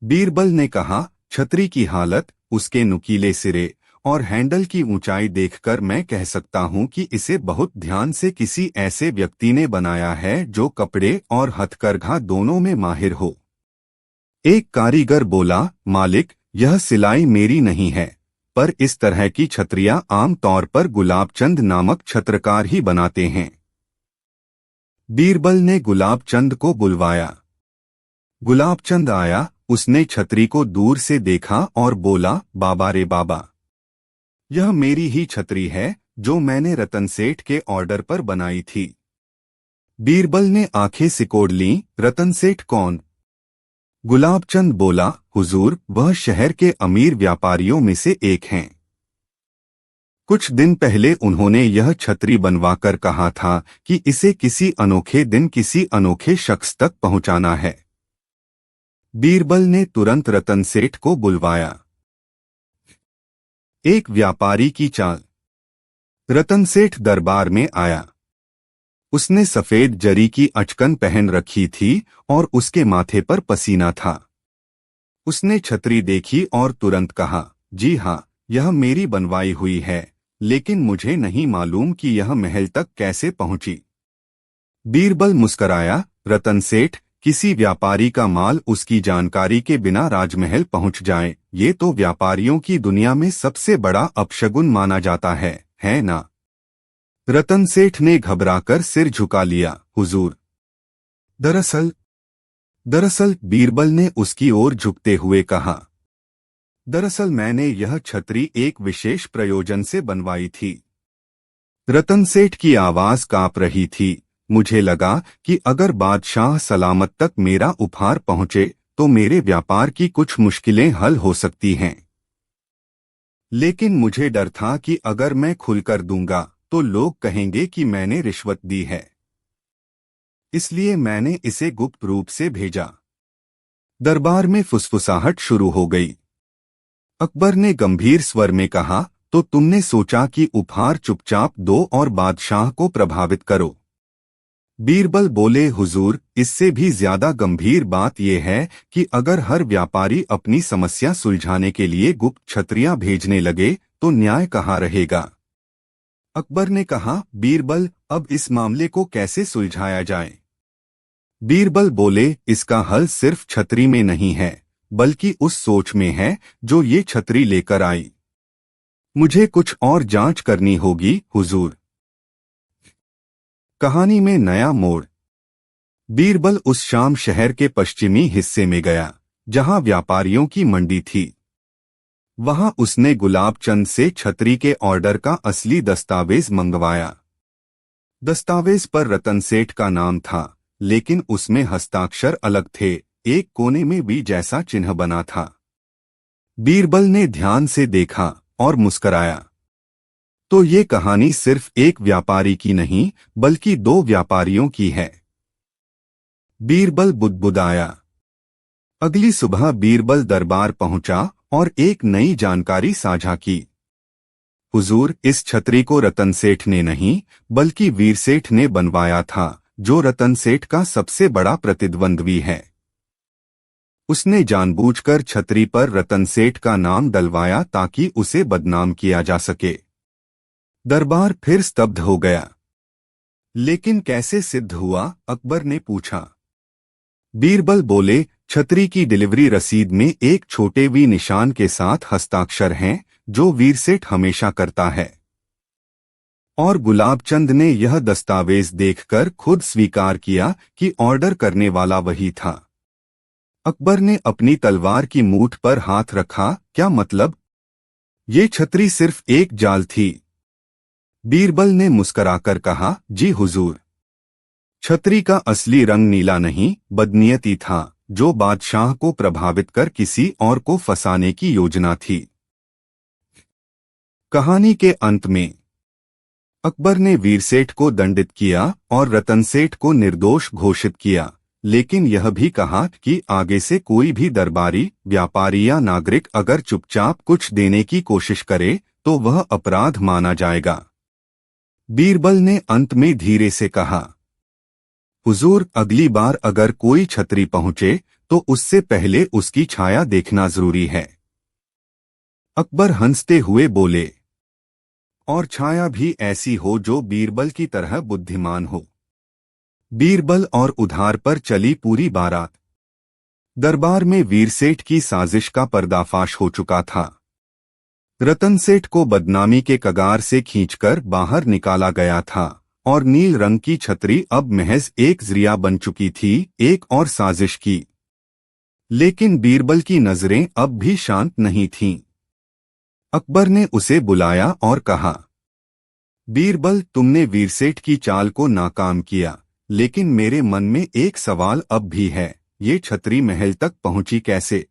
A: बीरबल ने कहा, छतरी की हालत, उसके नुकीले सिरे और हैंडल की ऊंचाई देखकर मैं कह सकता हूं कि इसे बहुत ध्यान से किसी ऐसे व्यक्ति ने बनाया है जो कपड़े और हथकरघा दोनों में माहिर हो। एक कारीगर बोला, मालिक, यह सिलाई मेरी नहीं है, पर इस तरह की छतरियां आम तौर पर गुलाबचंद नामक छत्रकार ही बनाते हैं। बीरबल ने गुलाबचंद को बुलवाया। गुलाबचंद आया, उसने छतरी को दूर से देखा और बोला, बाबा रे बाबा, यह मेरी ही छतरी है जो मैंने रतन सेठ के ऑर्डर पर बनाई थी। बीरबल ने आंखें सिकोड़ लीं, रतन सेठ कौन? गुलाबचंद बोला, हुजूर, वह शहर के अमीर व्यापारियों में से एक हैं। कुछ दिन पहले उन्होंने यह छतरी बनवाकर कहा था कि इसे किसी अनोखे दिन किसी अनोखे शख्स तक पहुंचाना है। बीरबल ने तुरंत रतन सेठ को बुलवाया। एक व्यापारी की चाल। रतन सेठ दरबार में आया। उसने सफेद जरी की अचकन पहन रखी थी और उसके माथे पर पसीना था। उसने छतरी देखी और तुरंत कहा, जी हाँ, यह मेरी बनवाई हुई है, लेकिन मुझे नहीं मालूम कि यह महल तक कैसे पहुंची। बीरबल मुस्कराया, रतन सेठ, किसी व्यापारी का माल उसकी जानकारी के बिना राजमहल पहुंच जाए, ये तो व्यापारियों की दुनिया में सबसे बड़ा अपशगुन माना जाता है ना? रतन सेठ ने घबराकर सिर झुका लिया, हुजूर। दरअसल बीरबल ने उसकी ओर झुकते हुए कहा, दरअसल मैंने यह छतरी एक विशेष प्रयोजन से बनवाई थी। रतन सेठ की आवाज कांप रही थी। मुझे लगा कि अगर बादशाह सलामत तक मेरा उपहार पहुंचे तो मेरे व्यापार की कुछ मुश्किलें हल हो सकती हैं। लेकिन मुझे डर था कि अगर मैं खुलकर दूंगा तो लोग कहेंगे कि मैंने रिश्वत दी है। इसलिए मैंने इसे गुप्त रूप से भेजा। दरबार में फुसफुसाहट शुरू हो गई। अकबर ने गंभीर स्वर में कहा, तो तुमने सोचा कि उपहार चुपचाप दो और बादशाह को प्रभावित करो। बीरबल बोले, हुजूर, इससे भी ज्यादा गंभीर बात यह है कि अगर हर व्यापारी अपनी समस्या सुलझाने के लिए गुप्त छतरियां भेजने लगे तो न्याय कहाँ रहेगा? अकबर ने कहा, बीरबल, अब इस मामले को कैसे सुलझाया जाए? बीरबल बोले, इसका हल सिर्फ छतरी में नहीं है, बल्कि उस सोच में है जो ये छतरी लेकर आई। मुझे कुछ और जांच करनी होगी, हुजूर। कहानी में नया मोड़। बीरबल उस शाम शहर के पश्चिमी हिस्से में गया जहां व्यापारियों की मंडी थी। वहां उसने गुलाबचंद से छतरी के ऑर्डर का असली दस्तावेज मंगवाया। दस्तावेज पर रतन सेठ का नाम था, लेकिन उसमें हस्ताक्षर अलग थे, एक कोने में भी जैसा चिन्ह बना था। बीरबल ने ध्यान से देखा और मुस्कराया। तो ये कहानी सिर्फ एक व्यापारी की नहीं, बल्कि 2 व्यापारियों की है। बीरबल बुदबुदाया। अगली सुबह बीरबल दरबार पहुंचा और एक नई जानकारी साझा की। हुजूर, इस छतरी को रतन सेठ ने नहीं, बल्कि वीर सेठ ने बनवाया था, जो रतन सेठ का सबसे बड़ा प्रतिद्वंद्वी है। उसने जानबूझकर छतरी पर रतन सेठ का नाम डलवाया ताकि उसे बदनाम किया जा सके। दरबार फिर स्तब्ध हो गया। लेकिन कैसे सिद्ध हुआ? अकबर ने पूछा। बीरबल बोले, छतरी की डिलीवरी रसीद में एक छोटे वी निशान के साथ हस्ताक्षर हैं, जो वीरसेठ हमेशा करता है। और गुलाबचंद ने यह दस्तावेज देखकर खुद स्वीकार किया कि ऑर्डर करने वाला वही था। अकबर ने अपनी तलवार की मूठ पर हाथ रखा। क्या मतलब? ये छतरी सिर्फ एक जाल थी। बीरबल ने मुस्कराकर कहा, जी हुजूर। छतरी का असली रंग नीला नहीं, बदनीयती था, जो बादशाह को प्रभावित कर किसी और को फंसाने की योजना थी। कहानी के अंत में अकबर ने वीरसेठ को दंडित किया और रतनसेठ को निर्दोष घोषित किया, लेकिन यह भी कहा कि आगे से कोई भी दरबारी, व्यापारी या नागरिक अगर चुपचाप कुछ देने की कोशिश करे तो वह अपराध माना जाएगा। बीरबल ने अंत में धीरे से कहा, हुजूर, अगली बार अगर कोई छतरी पहुंचे तो उससे पहले उसकी छाया देखना जरूरी है। अकबर हंसते हुए बोले, और छाया भी ऐसी हो जो बीरबल की तरह बुद्धिमान हो। बीरबल और उधार पर चली पूरी बारात। दरबार में वीरसेठ की साजिश का पर्दाफाश हो चुका था। रतनसेठ को बदनामी के कगार से खींचकर बाहर निकाला गया था और नील रंग की छतरी अब महज एक जरिया बन चुकी थी, एक और साजिश की। लेकिन बीरबल की नजरें अब भी शांत नहीं थीं। अकबर ने उसे बुलाया और कहा, बीरबल, तुमने वीरसेठ की चाल को नाकाम किया, लेकिन मेरे मन में एक सवाल अब भी है, ये छतरी महल तक पहुंची कैसे?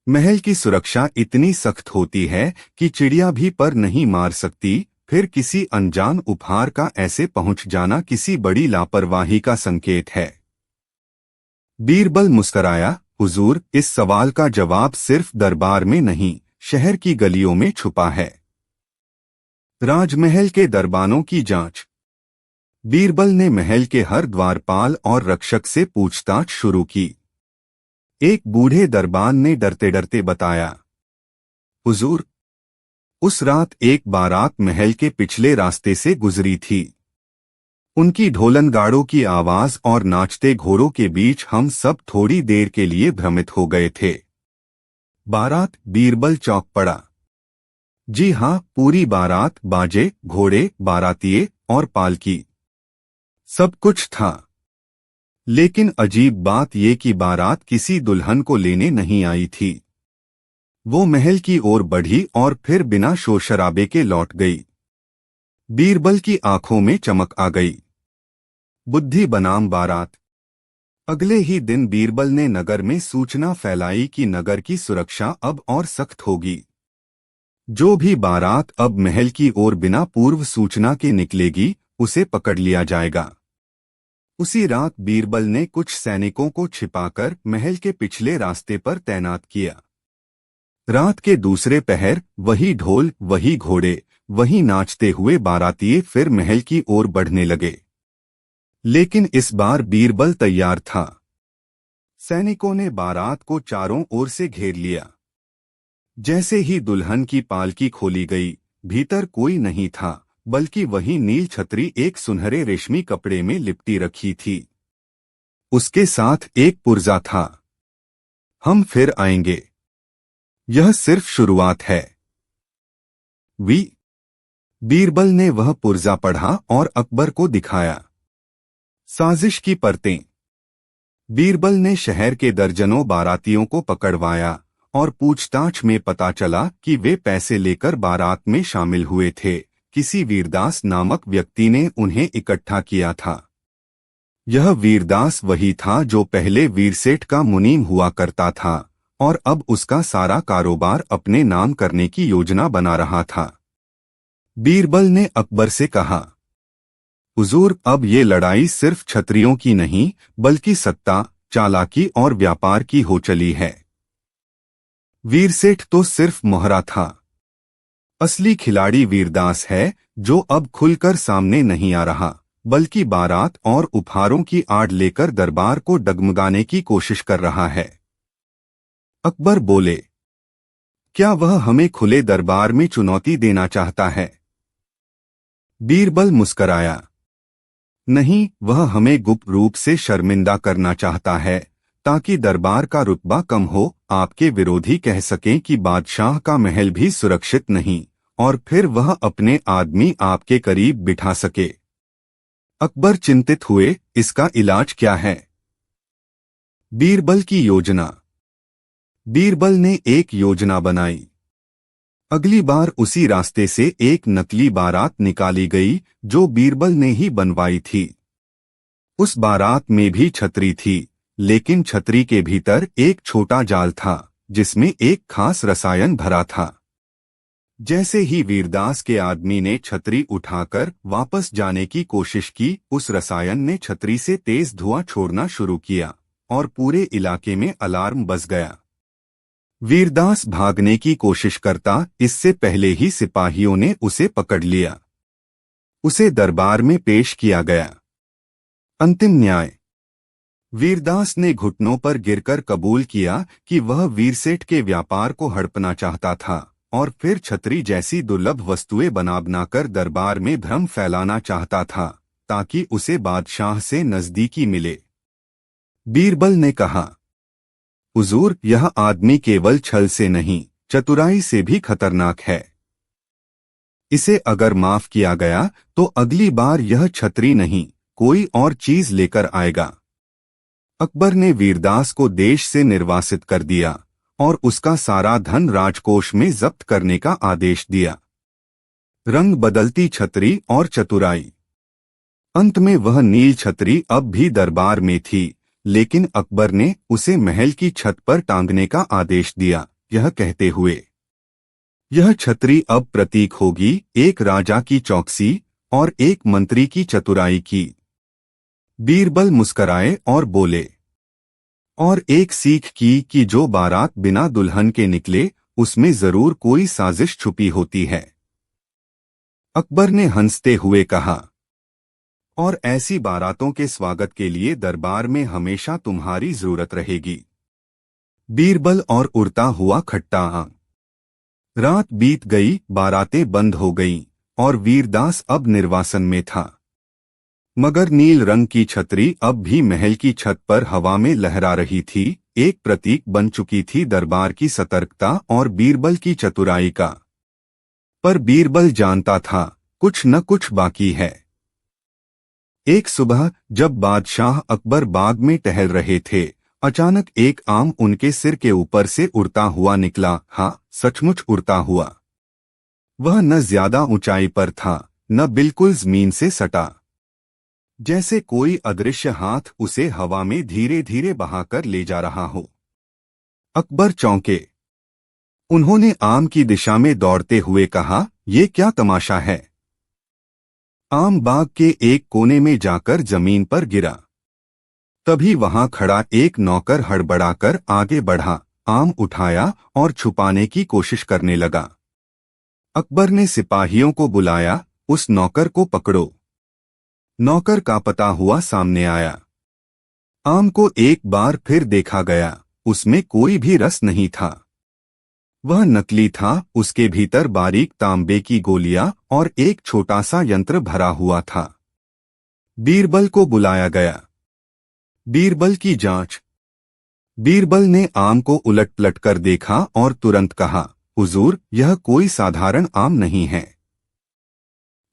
A: महल की सुरक्षा इतनी सख्त होती है कि चिड़िया भी पर नहीं मार सकती, फिर किसी अनजान उपहार का ऐसे पहुंच जाना किसी बड़ी लापरवाही का संकेत है। बीरबल मुस्कराया, हुजूर, इस सवाल का जवाब सिर्फ दरबार में नहीं, शहर की गलियों में छुपा है। राजमहल के दरबानों की जांच। बीरबल ने महल के हर द्वारपाल और रक्षक से पूछताछ शुरू की। एक बूढ़े दरबान ने डरते डरते बताया, हुजूर, उस रात एक बारात महल के पिछले रास्ते से गुजरी थी। उनकी ढोलनगाड़ों की आवाज और नाचते घोड़ों के बीच हम सब थोड़ी देर के लिए भ्रमित हो गए थे। बारात? बीरबल चौंक पड़ा। जी हाँ, पूरी बारात, बाजे, घोड़े, बारातिये और पालकी, सब कुछ था। लेकिन अजीब बात ये कि बारात किसी दुल्हन को लेने नहीं आई थी। वो महल की ओर बढ़ी और फिर बिना शोर शराबे के लौट गई। बीरबल की आंखों में चमक आ गई। बुद्धि बनाम बारात। अगले ही दिन बीरबल ने नगर में सूचना फैलाई कि नगर की सुरक्षा अब और सख्त होगी। जो भी बारात अब महल की ओर बिना पूर्व सूचना के निकलेगी, उसे पकड़ लिया जाएगा। उसी रात बीरबल ने कुछ सैनिकों को छिपाकर महल के पिछले रास्ते पर तैनात किया। रात के दूसरे पहर वही ढोल, वही घोड़े, वही नाचते हुए बारातिये फिर महल की ओर बढ़ने लगे। लेकिन इस बार बीरबल तैयार था। सैनिकों ने बारात को चारों ओर से घेर लिया। जैसे ही दुल्हन की पालकी खोली गई, भीतर कोई नहीं था, बल्कि वही नील छतरी एक सुनहरे रेशमी कपड़े में लिपटी रखी थी। उसके साथ एक पुर्जा था। हम फिर आएंगे। यह सिर्फ शुरुआत है। बीरबल ने वह पुर्जा पढ़ा और अकबर को दिखाया। साजिश की परतें। बीरबल ने शहर के दर्जनों बारातियों को पकड़वाया और पूछताछ में पता चला कि वे पैसे लेकर बारात में शामिल हुए थे। किसी वीरदास नामक व्यक्ति ने उन्हें इकट्ठा किया था। यह वीरदास वही था जो पहले वीरसेठ का मुनीम हुआ करता था और अब उसका सारा कारोबार अपने नाम करने की योजना बना रहा था। बीरबल ने अकबर से कहा, हुजूर, अब ये लड़ाई सिर्फ क्षत्रियों की नहीं, बल्कि सत्ता, चालाकी और व्यापार की हो चली है। वीरसेठ तो सिर्फ मोहरा था। असली खिलाड़ी वीरदास है, जो अब खुलकर सामने नहीं आ रहा, बल्कि बारात और उपहारों की आड़ लेकर दरबार को डगमगाने की कोशिश कर रहा है। अकबर बोले, क्या वह हमें खुले दरबार में चुनौती देना चाहता है? बीरबल मुस्कराया। नहीं, वह हमें गुप्त रूप से शर्मिंदा करना चाहता है, ताकि दरबार का रुतबा कम हो, आपके विरोधी कह सकें कि बादशाह का महल भी सुरक्षित नहीं, और फिर वह अपने आदमी आपके करीब बिठा सके। अकबर चिंतित हुए, इसका इलाज क्या है? बीरबल की योजना। बीरबल ने एक योजना बनाई। अगली बार उसी रास्ते से एक नकली बारात निकाली गई जो बीरबल ने ही बनवाई थी। उस बारात में भी छतरी थी, लेकिन छतरी के भीतर एक छोटा जाल था जिसमें एक खास रसायन भरा था। जैसे ही वीरदास के आदमी ने छतरी उठाकर वापस जाने की कोशिश की, उस रसायन ने छतरी से तेज धुआं छोड़ना शुरू किया और पूरे इलाके में अलार्म बज गया। वीरदास भागने की कोशिश करता, इससे पहले ही सिपाहियों ने उसे पकड़ लिया। उसे दरबार में पेश किया गया। अंतिम न्याय। वीरदास ने घुटनों पर गिरकर कबूल किया कि वह वीरसेठ के व्यापार को हड़पना चाहता था और फिर छतरी जैसी दुर्लभ वस्तुएं बनाकर दरबार में भ्रम फैलाना चाहता था ताकि उसे बादशाह से नजदीकी मिले। बीरबल ने कहा, हुजूर, यह आदमी केवल छल से नहीं, चतुराई से भी खतरनाक है। इसे अगर माफ किया गया तो अगली बार यह छतरी नहीं, कोई और चीज लेकर आएगा। अकबर ने वीरदास को देश से निर्वासित कर दिया और उसका सारा धन राजकोष में जब्त करने का आदेश दिया। रंग बदलती छतरी और चतुराई। अंत में वह नील छतरी अब भी दरबार में थी, लेकिन अकबर ने उसे महल की छत पर टांगने का आदेश दिया, यह कहते हुए, यह छतरी अब प्रतीक होगी एक राजा की चौकसी और एक मंत्री की चतुराई की। बीरबल मुस्कराए और बोले, और एक सीख की कि जो बारात बिना दुल्हन के निकले उसमें जरूर कोई साजिश छुपी होती है। अकबर ने हंसते हुए कहा, और ऐसी बारातों के स्वागत के लिए दरबार में हमेशा तुम्हारी जरूरत रहेगी। बीरबल और उड़ता हुआ खट्टा आम। रात बीत गई, बारातें बंद हो गईं और वीरदास अब निर्वासन में था। मगर नील रंग की छतरी अब भी महल की छत पर हवा में लहरा रही थी, एक प्रतीक बन चुकी थी दरबार की सतर्कता और बीरबल की चतुराई का। पर बीरबल जानता था, कुछ न कुछ बाकी है। एक सुबह जब बादशाह अकबर बाग में टहल रहे थे, अचानक एक आम उनके सिर के ऊपर से उड़ता हुआ निकला। हाँ, सचमुच उड़ता हुआ। वह न ज्यादा ऊंचाई पर था, न बिल्कुल जमीन से सटा। जैसे कोई अदृश्य हाथ उसे हवा में धीरे धीरे बहाकर ले जा रहा हो। अकबर चौंके। उन्होंने आम की दिशा में दौड़ते हुए कहा, ये क्या तमाशा है? आम बाग के एक कोने में जाकर जमीन पर गिरा। तभी वहां खड़ा एक नौकर हड़बड़ाकर आगे बढ़ा, आम उठाया और छुपाने की कोशिश करने लगा। अकबर ने सिपाहियों को बुलाया, उस नौकर को पकड़ो। नौकर का पता हुआ सामने आया। आम को एक बार फिर देखा गया, उसमें कोई भी रस नहीं था। वह नकली था, उसके भीतर बारीक तांबे की गोलियां और एक छोटा सा यंत्र भरा हुआ था। बीरबल को बुलाया गया। बीरबल की जांच। बीरबल ने आम को उलट-पलट कर देखा और तुरंत कहा, हुजूर, यह कोई साधारण आम नहीं है।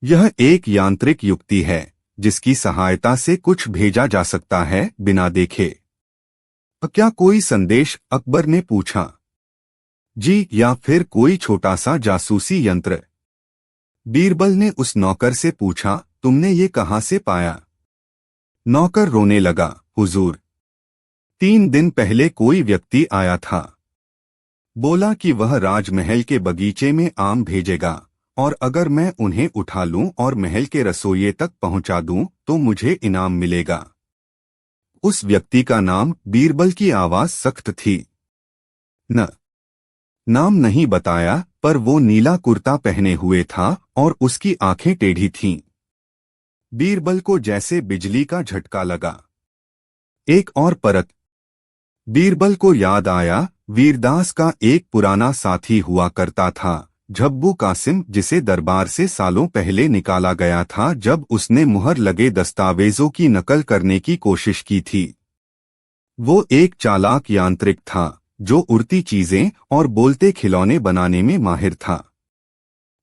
A: यह एक यांत्रिक युक्ति है जिसकी सहायता से कुछ भेजा जा सकता है बिना देखे। क्या कोई संदेश? अकबर ने पूछा। जी, या फिर कोई छोटा सा जासूसी यंत्र? बीरबल ने उस नौकर से पूछा, तुमने ये कहां से पाया? नौकर रोने लगा, हुजूर, 3 दिन पहले कोई व्यक्ति आया था। बोला कि वह राजमहल के बगीचे में आम भेजेगा और अगर मैं उन्हें उठा लूं और महल के रसोइये तक पहुंचा दूं तो मुझे इनाम मिलेगा। उस व्यक्ति का नाम? बीरबल की आवाज सख्त थी। नाम नहीं बताया, पर वो नीला कुर्ता पहने हुए था और उसकी आंखें टेढ़ी थीं। बीरबल को जैसे बिजली का झटका लगा। एक और परत। बीरबल को याद आया, वीरदास का एक पुराना साथी हुआ करता था झब्बू कासिम, जिसे दरबार से सालों पहले निकाला गया था जब उसने मुहर लगे दस्तावेजों की नकल करने की कोशिश की थी। वो एक चालाक यांत्रिक था जो उड़ती चीजें और बोलते खिलौने बनाने में माहिर था।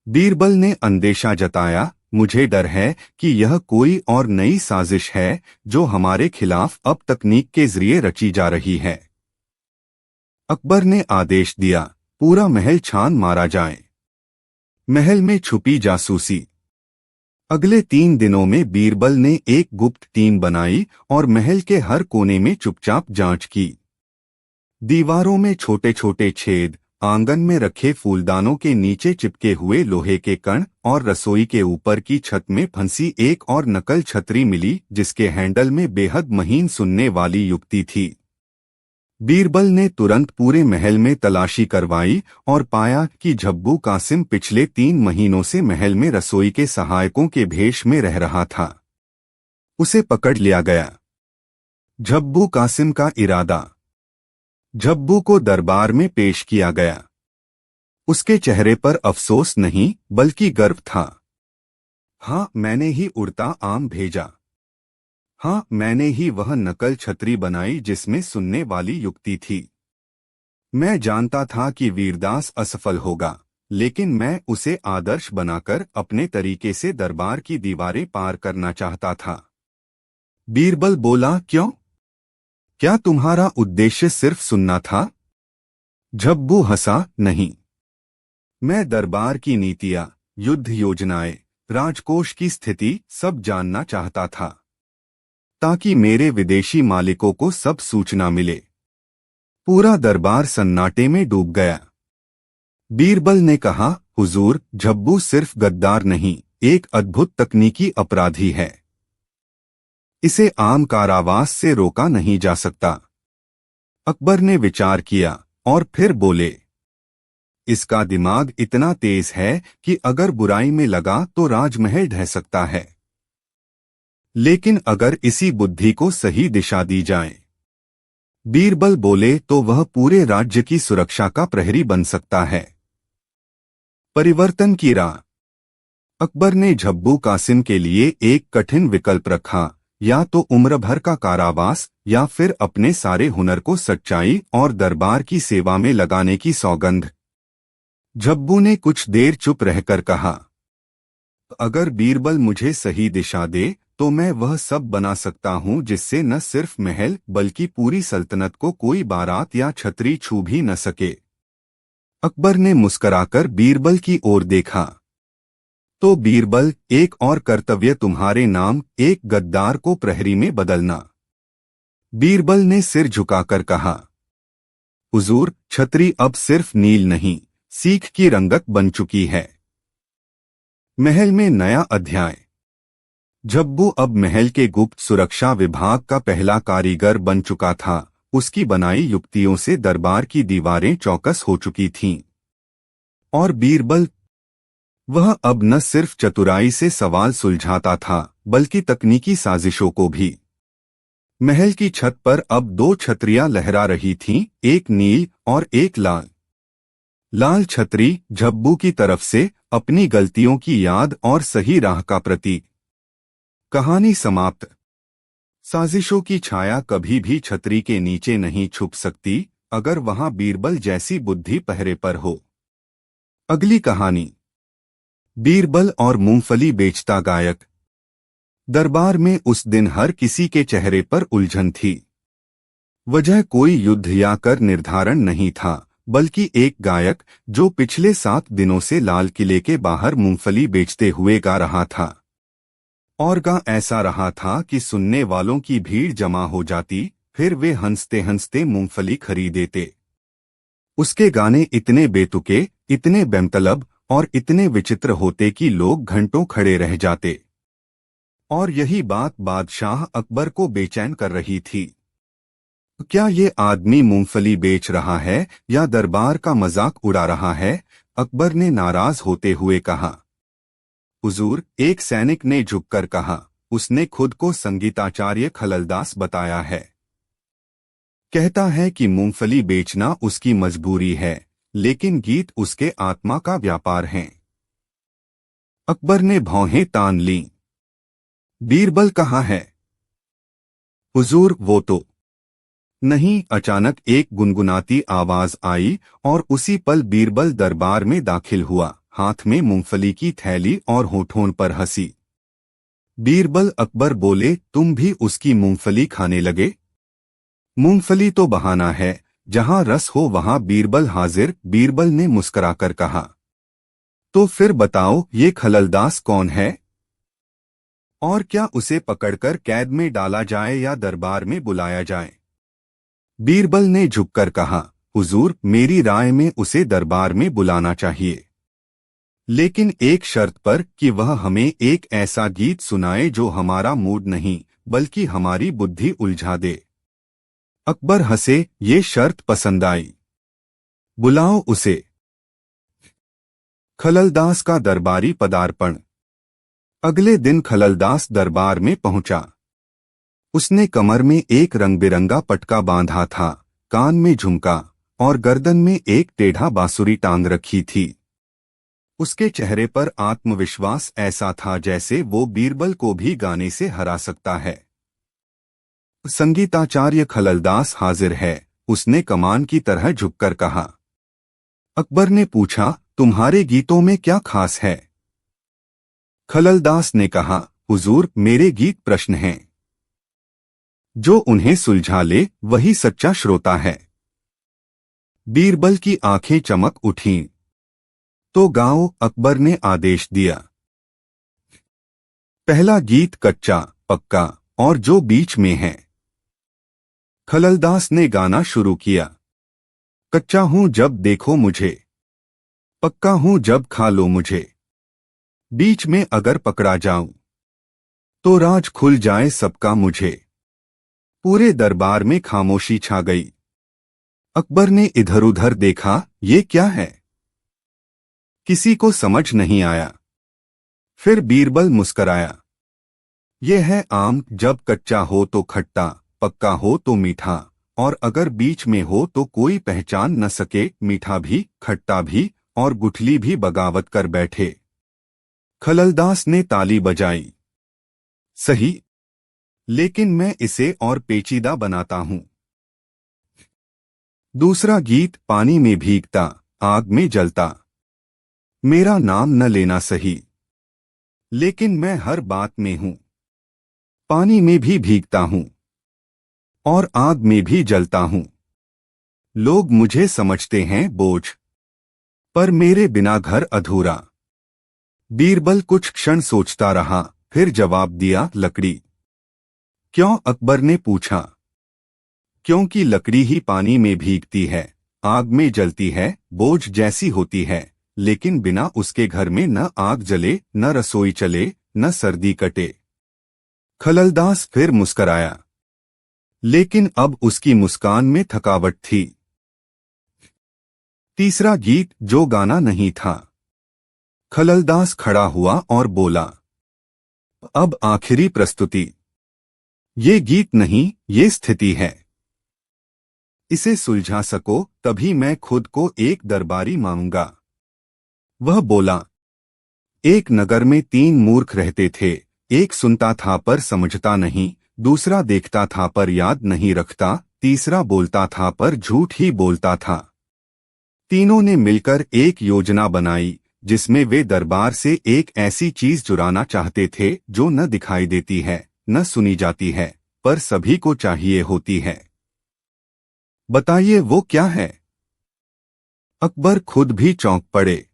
A: बीरबल ने अंदेशा जताया, मुझे डर है कि यह कोई और नई साजिश है जो हमारे खिलाफ अब तकनीक के जरिए रची जा रही है। अकबर ने आदेश दिया, पूरा महल छान मारा जाए। महल में छुपी जासूसी। अगले 3 दिनों में बीरबल ने एक गुप्त टीम बनाई और महल के हर कोने में चुपचाप जांच की। दीवारों में छोटे छोटे छेद, आंगन में रखे फूलदानों के नीचे चिपके हुए लोहे के कण और रसोई के ऊपर की छत में फंसी एक और नकल छतरी मिली जिसके हैंडल में बेहद महीन सुनने वाली युक्ति थी। बीरबल ने तुरंत पूरे महल में तलाशी करवाई और पाया कि झब्बू कासिम पिछले 3 महीनों से महल में रसोई के सहायकों के भेष में रह रहा था। उसे पकड़ लिया गया। झब्बू कासिम का इरादा। झब्बू को दरबार में पेश किया गया। उसके चेहरे पर अफसोस नहीं बल्कि गर्व था। हाँ, मैंने ही उड़ता आम भेजा। हाँ, मैंने ही वह नकल छतरी बनाई जिसमें सुनने वाली युक्ति थी। मैं जानता था कि वीरदास असफल होगा, लेकिन मैं उसे आदर्श बनाकर अपने तरीके से दरबार की दीवारें पार करना चाहता था। बीरबल बोला, क्यों? क्या तुम्हारा उद्देश्य सिर्फ सुनना था? झब्बू हंसा, नहीं। मैं दरबार की नीतियां, युद्ध योजनाएं, राजकोष की स्थिति सब जानना चाहता था, ताकि मेरे विदेशी मालिकों को सब सूचना मिले। पूरा दरबार सन्नाटे में डूब गया। बीरबल ने कहा, हुजूर, झब्बू सिर्फ गद्दार नहीं, एक अद्भुत तकनीकी अपराधी है। इसे आम कारावास से रोका नहीं जा सकता। अकबर ने विचार किया और फिर बोले, इसका दिमाग इतना तेज है कि अगर बुराई में लगा तो राजमहल ढह सकता है, लेकिन अगर इसी बुद्धि को सही दिशा दी जाए, बीरबल बोले, तो वह पूरे राज्य की सुरक्षा का प्रहरी बन सकता है। परिवर्तन की राह। अकबर ने झब्बू कासिम के लिए एक कठिन विकल्प रखा, या तो उम्र भर का कारावास या फिर अपने सारे हुनर को सच्चाई और दरबार की सेवा में लगाने की सौगंध। झब्बू ने कुछ देर चुप रहकर कहा, अगर बीरबल मुझे सही दिशा दे तो मैं वह सब बना सकता हूं जिससे न सिर्फ महल बल्कि पूरी सल्तनत को कोई बारात या छतरी छू भी न सके। अकबर ने मुस्कराकर बीरबल की ओर देखा। तो बीरबल, एक और कर्तव्य तुम्हारे नाम, एक गद्दार को प्रहरी में बदलना। बीरबल ने सिर झुकाकर कहा, हुजूर, छतरी अब सिर्फ नील नहीं, सीख की रंगत बन चुकी है। महल में नया अध्याय। झब्बू अब महल के गुप्त सुरक्षा विभाग का पहला कारीगर बन चुका था। उसकी बनाई युक्तियों से दरबार की दीवारें चौकस हो चुकी थीं। और बीरबल, वह अब न सिर्फ चतुराई से सवाल सुलझाता था बल्कि तकनीकी साजिशों को भी। महल की छत पर अब 2 छतरियां लहरा रही थीं, एक नील और एक लाल। लाल छतरी झब्बू की तरफ से अपनी गलतियों की याद और सही राह का प्रतीक। कहानी समाप्त। साजिशों की छाया कभी भी छतरी के नीचे नहीं छुप सकती अगर वहां बीरबल जैसी बुद्धि पहरे पर हो। अगली कहानी, बीरबल और मूंगफली बेचता गायक। दरबार में उस दिन हर किसी के चेहरे पर उलझन थी। वजह कोई युद्ध या कर निर्धारण नहीं था, बल्कि एक गायक जो पिछले 7 दिनों से लाल किले के बाहर मूंगफली बेचते हुए गा रहा था। और गा ऐसा रहा था कि सुनने वालों की भीड़ जमा हो जाती, फिर वे हंसते हंसते मूंगफली खरीदेते। उसके गाने इतने बेतुके, इतने बेमतलब और इतने विचित्र होते कि लोग घंटों खड़े रह जाते। और यही बात बादशाह अकबर को बेचैन कर रही थी। क्या ये आदमी मूंगफली बेच रहा है या दरबार का मजाक उड़ा रहा है? अकबर ने नाराज होते हुए कहा। हुजूर, एक सैनिक ने झुककर कहा, उसने खुद को संगीताचार्य खललदास बताया है। कहता है कि मूंगफली बेचना उसकी मजबूरी है, लेकिन गीत उसके आत्मा का व्यापार हैं। अकबर ने भौहें तान लीं। बीरबल कहाँ है? हुजूर, वो तो नहीं। अचानक एक गुनगुनाती आवाज आई और उसी पल बीरबल दरबार में दाखिल हुआ, हाथ में मूंगफली की थैली और होठों पर हंसी। बीरबल, अकबर बोले, तुम भी उसकी मूंगफली खाने लगे? मूंगफली तो बहाना है, जहां रस हो वहां बीरबल हाजिर। बीरबल ने मुस्कुराकर कहा, तो फिर बताओ, ये खललदास कौन है? और क्या उसे पकड़कर कैद में डाला जाए या दरबार में बुलाया जाए? बीरबल ने झुककर कहा, हुजूर, मेरी राय में उसे दरबार में बुलाना चाहिए, लेकिन एक शर्त पर कि वह हमें एक ऐसा गीत सुनाए जो हमारा मूड नहीं बल्कि हमारी बुद्धि उलझा दे। अकबर हंसे, ये शर्त पसंद आई। बुलाओ उसे। खललदास का दरबारी पदार्पण। अगले दिन खललदास दरबार में पहुंचा। उसने कमर में एक रंग बिरंगा पटका बांधा था, कान में झुमका और गर्दन में एक टेढ़ा बांसुरी टांग रखी थी। उसके चेहरे पर आत्मविश्वास ऐसा था जैसे वो बीरबल को भी गाने से हरा सकता है। संगीताचार्य खललदास हाजिर है, उसने कमान की तरह झुककर कहा। अकबर ने पूछा, तुम्हारे गीतों में क्या खास है? खललदास ने कहा, हुजूर, मेरे गीत प्रश्न हैं। जो उन्हें सुलझा ले वही सच्चा श्रोता है। बीरबल की आंखें चमक उठीं। तो गाओ, अकबर ने आदेश दिया। पहला गीत कच्चा, पक्का और जो बीच में है। खललदास ने गाना शुरू किया। कच्चा हूं जब देखो मुझे, पक्का हूं जब खा लो मुझे, बीच में अगर पकड़ा जाऊं तो राज खुल जाए सबका मुझे। पूरे दरबार में खामोशी छा गई। अकबर ने इधर उधर देखा, ये क्या है? किसी को समझ नहीं आया। फिर बीरबल मुस्कराया। ये है आम, जब कच्चा हो तो खट्टा, पक्का हो तो मीठा, और अगर बीच में हो तो कोई पहचान न सके, मीठा भी, खट्टा भी और गुठली भी बगावत कर बैठे। खललदास ने ताली बजाई। सही, लेकिन मैं इसे और पेचीदा बनाता हूं। दूसरा गीत, पानी में भीगता, आग में जलता। मेरा नाम न लेना सही, लेकिन मैं हर बात में हूं। पानी में भी भीगता हूं और आग में भी जलता हूं। लोग मुझे समझते हैं बोझ, पर मेरे बिना घर अधूरा। बीरबल कुछ क्षण सोचता रहा, फिर जवाब दिया, लकड़ी। क्यों? अकबर ने पूछा। क्योंकि लकड़ी ही पानी में भीगती है, आग में जलती है, बोझ जैसी होती है, लेकिन बिना उसके घर में न आग जले, न रसोई चले, न सर्दी कटे। खललदास फिर मुस्कराया, लेकिन अब उसकी मुस्कान में थकावट थी। तीसरा गीत, जो गाना नहीं था। खललदास खड़ा हुआ और बोला, अब आखिरी प्रस्तुति। ये गीत नहीं, ये स्थिति है। इसे सुलझा सको तभी मैं खुद को एक दरबारी मानूंगा। वह बोला, एक नगर में 3 मूर्ख रहते थे। एक सुनता था पर समझता नहीं, दूसरा देखता था पर याद नहीं रखता, तीसरा बोलता था पर झूठ ही बोलता था। तीनों ने मिलकर एक योजना बनाई जिसमें वे दरबार से एक ऐसी चीज चुराना चाहते थे जो न दिखाई देती है, न सुनी जाती है, पर सभी को चाहिए होती है। बताइए वो क्या है? अकबर खुद भी चौंक पड़े।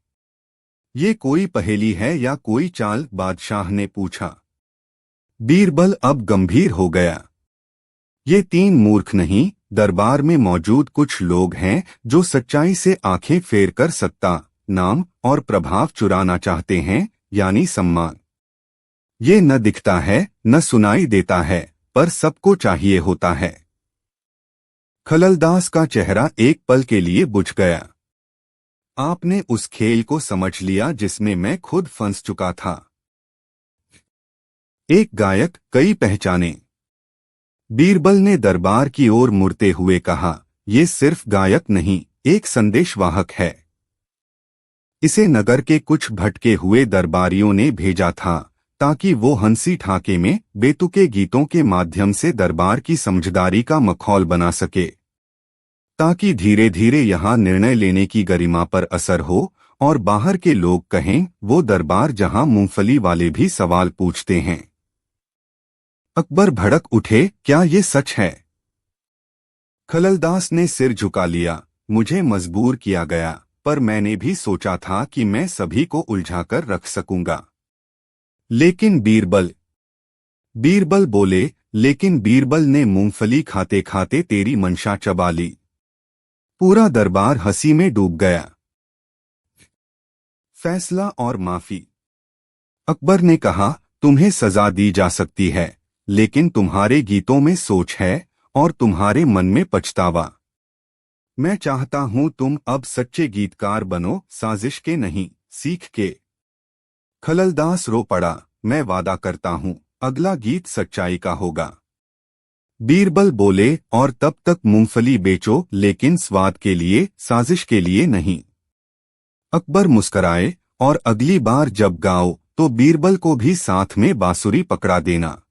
A: ये कोई पहेली है या कोई चाल? बादशाह ने पूछा। बीरबल अब गंभीर हो गया। ये 3 मूर्ख नहीं, दरबार में मौजूद कुछ लोग हैं जो सच्चाई से आंखें फेर कर सत्ता, नाम और प्रभाव चुराना चाहते हैं, यानी सम्मान। ये न दिखता है, न सुनाई देता है, पर सबको चाहिए होता है। खललदास का चेहरा एक पल के लिए बुझ गया। आपने उस खेल को समझ लिया जिसमें मैं खुद फंस चुका था। एक गायक, कई पहचाने। बीरबल ने दरबार की ओर मुड़ते हुए कहा, ये सिर्फ गायक नहीं, एक संदेशवाहक है। इसे नगर के कुछ भटके हुए दरबारियों ने भेजा था ताकि वो हंसी ठाके में बेतुके गीतों के माध्यम से दरबार की समझदारी का मखौल बना सके, ताकि धीरे धीरे यहाँ निर्णय लेने की गरिमा पर असर हो और बाहर के लोग कहें वो दरबार जहाँ मूंगफली वाले भी सवाल पूछते हैं। अकबर भड़क उठे, क्या ये सच है? खललदास ने सिर झुका लिया, मुझे मजबूर किया गया, पर मैंने भी सोचा था कि मैं सभी को उलझाकर रख सकूंगा। लेकिन बीरबल बोले, लेकिन बीरबल ने मूंगफली खाते खाते तेरी मंशा चबा ली। पूरा दरबार हंसी में डूब गया। फैसला और माफी। अकबर ने कहा, तुम्हें सजा दी जा सकती है, लेकिन तुम्हारे गीतों में सोच है और तुम्हारे मन में पछतावा। मैं चाहता हूं तुम अब सच्चे गीतकार बनो, साजिश के नहीं, सीख के। खललदास रो पड़ा, मैं वादा करता हूं अगला गीत सच्चाई का होगा। बीरबल बोले, और तब तक मूंगफली बेचो, लेकिन स्वाद के लिए, साजिश के लिए नहीं। अकबर मुस्कराए, और अगली बार जब गाओ तो बीरबल को भी साथ में बांसुरी पकड़ा देना।